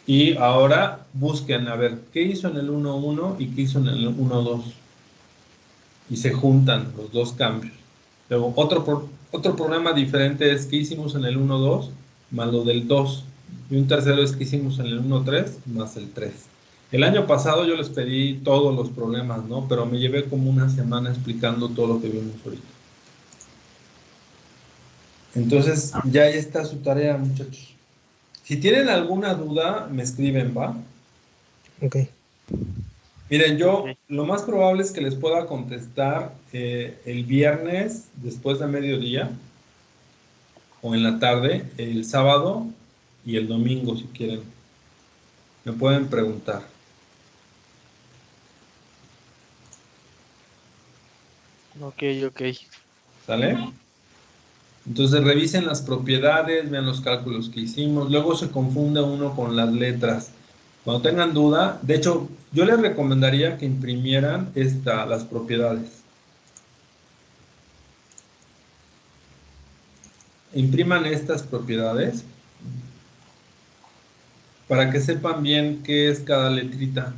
y ahora busquen a ver qué hizo en el 1.1 y qué hizo en el 1.2. Y se juntan los dos cambios. Luego, otro problema diferente es qué hicimos en el 1.2 más lo del 2. Y un tercero es qué hicimos en el 1.3 más el 3. El año pasado yo les pedí todos los problemas, ¿no? Pero me llevé como una semana explicando todo lo que vimos ahorita. Entonces, ya ahí está su tarea, muchachos. Si tienen alguna duda, me escriben, ¿va? Ok. Miren, yo Ok. lo más probable es que les pueda contestar el viernes después de mediodía o en la tarde, el sábado y el domingo, si quieren. Me pueden preguntar. Ok. ¿Sale? Entonces revisen las propiedades, vean los cálculos que hicimos. Luego se confunde uno con las letras. Cuando tengan duda, de hecho, yo les recomendaría que imprimieran las propiedades. Impriman estas propiedades para que sepan bien qué es cada letrita.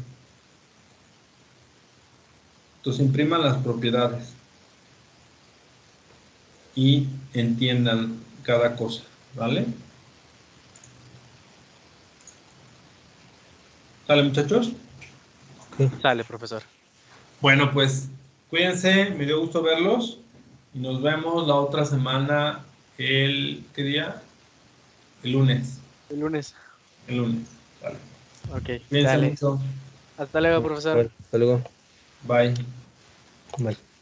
Entonces impriman las propiedades y entiendan cada cosa, ¿vale? ¿Sale, muchachos? Ok. Sale, profesor. Bueno, pues cuídense, me dio gusto verlos y nos vemos la otra semana ¿qué día? El lunes. El lunes. El lunes. Vale. Ok, Cuídense sale. mucho. Hasta luego, profesor. Bueno, hasta luego. Bye. Bye.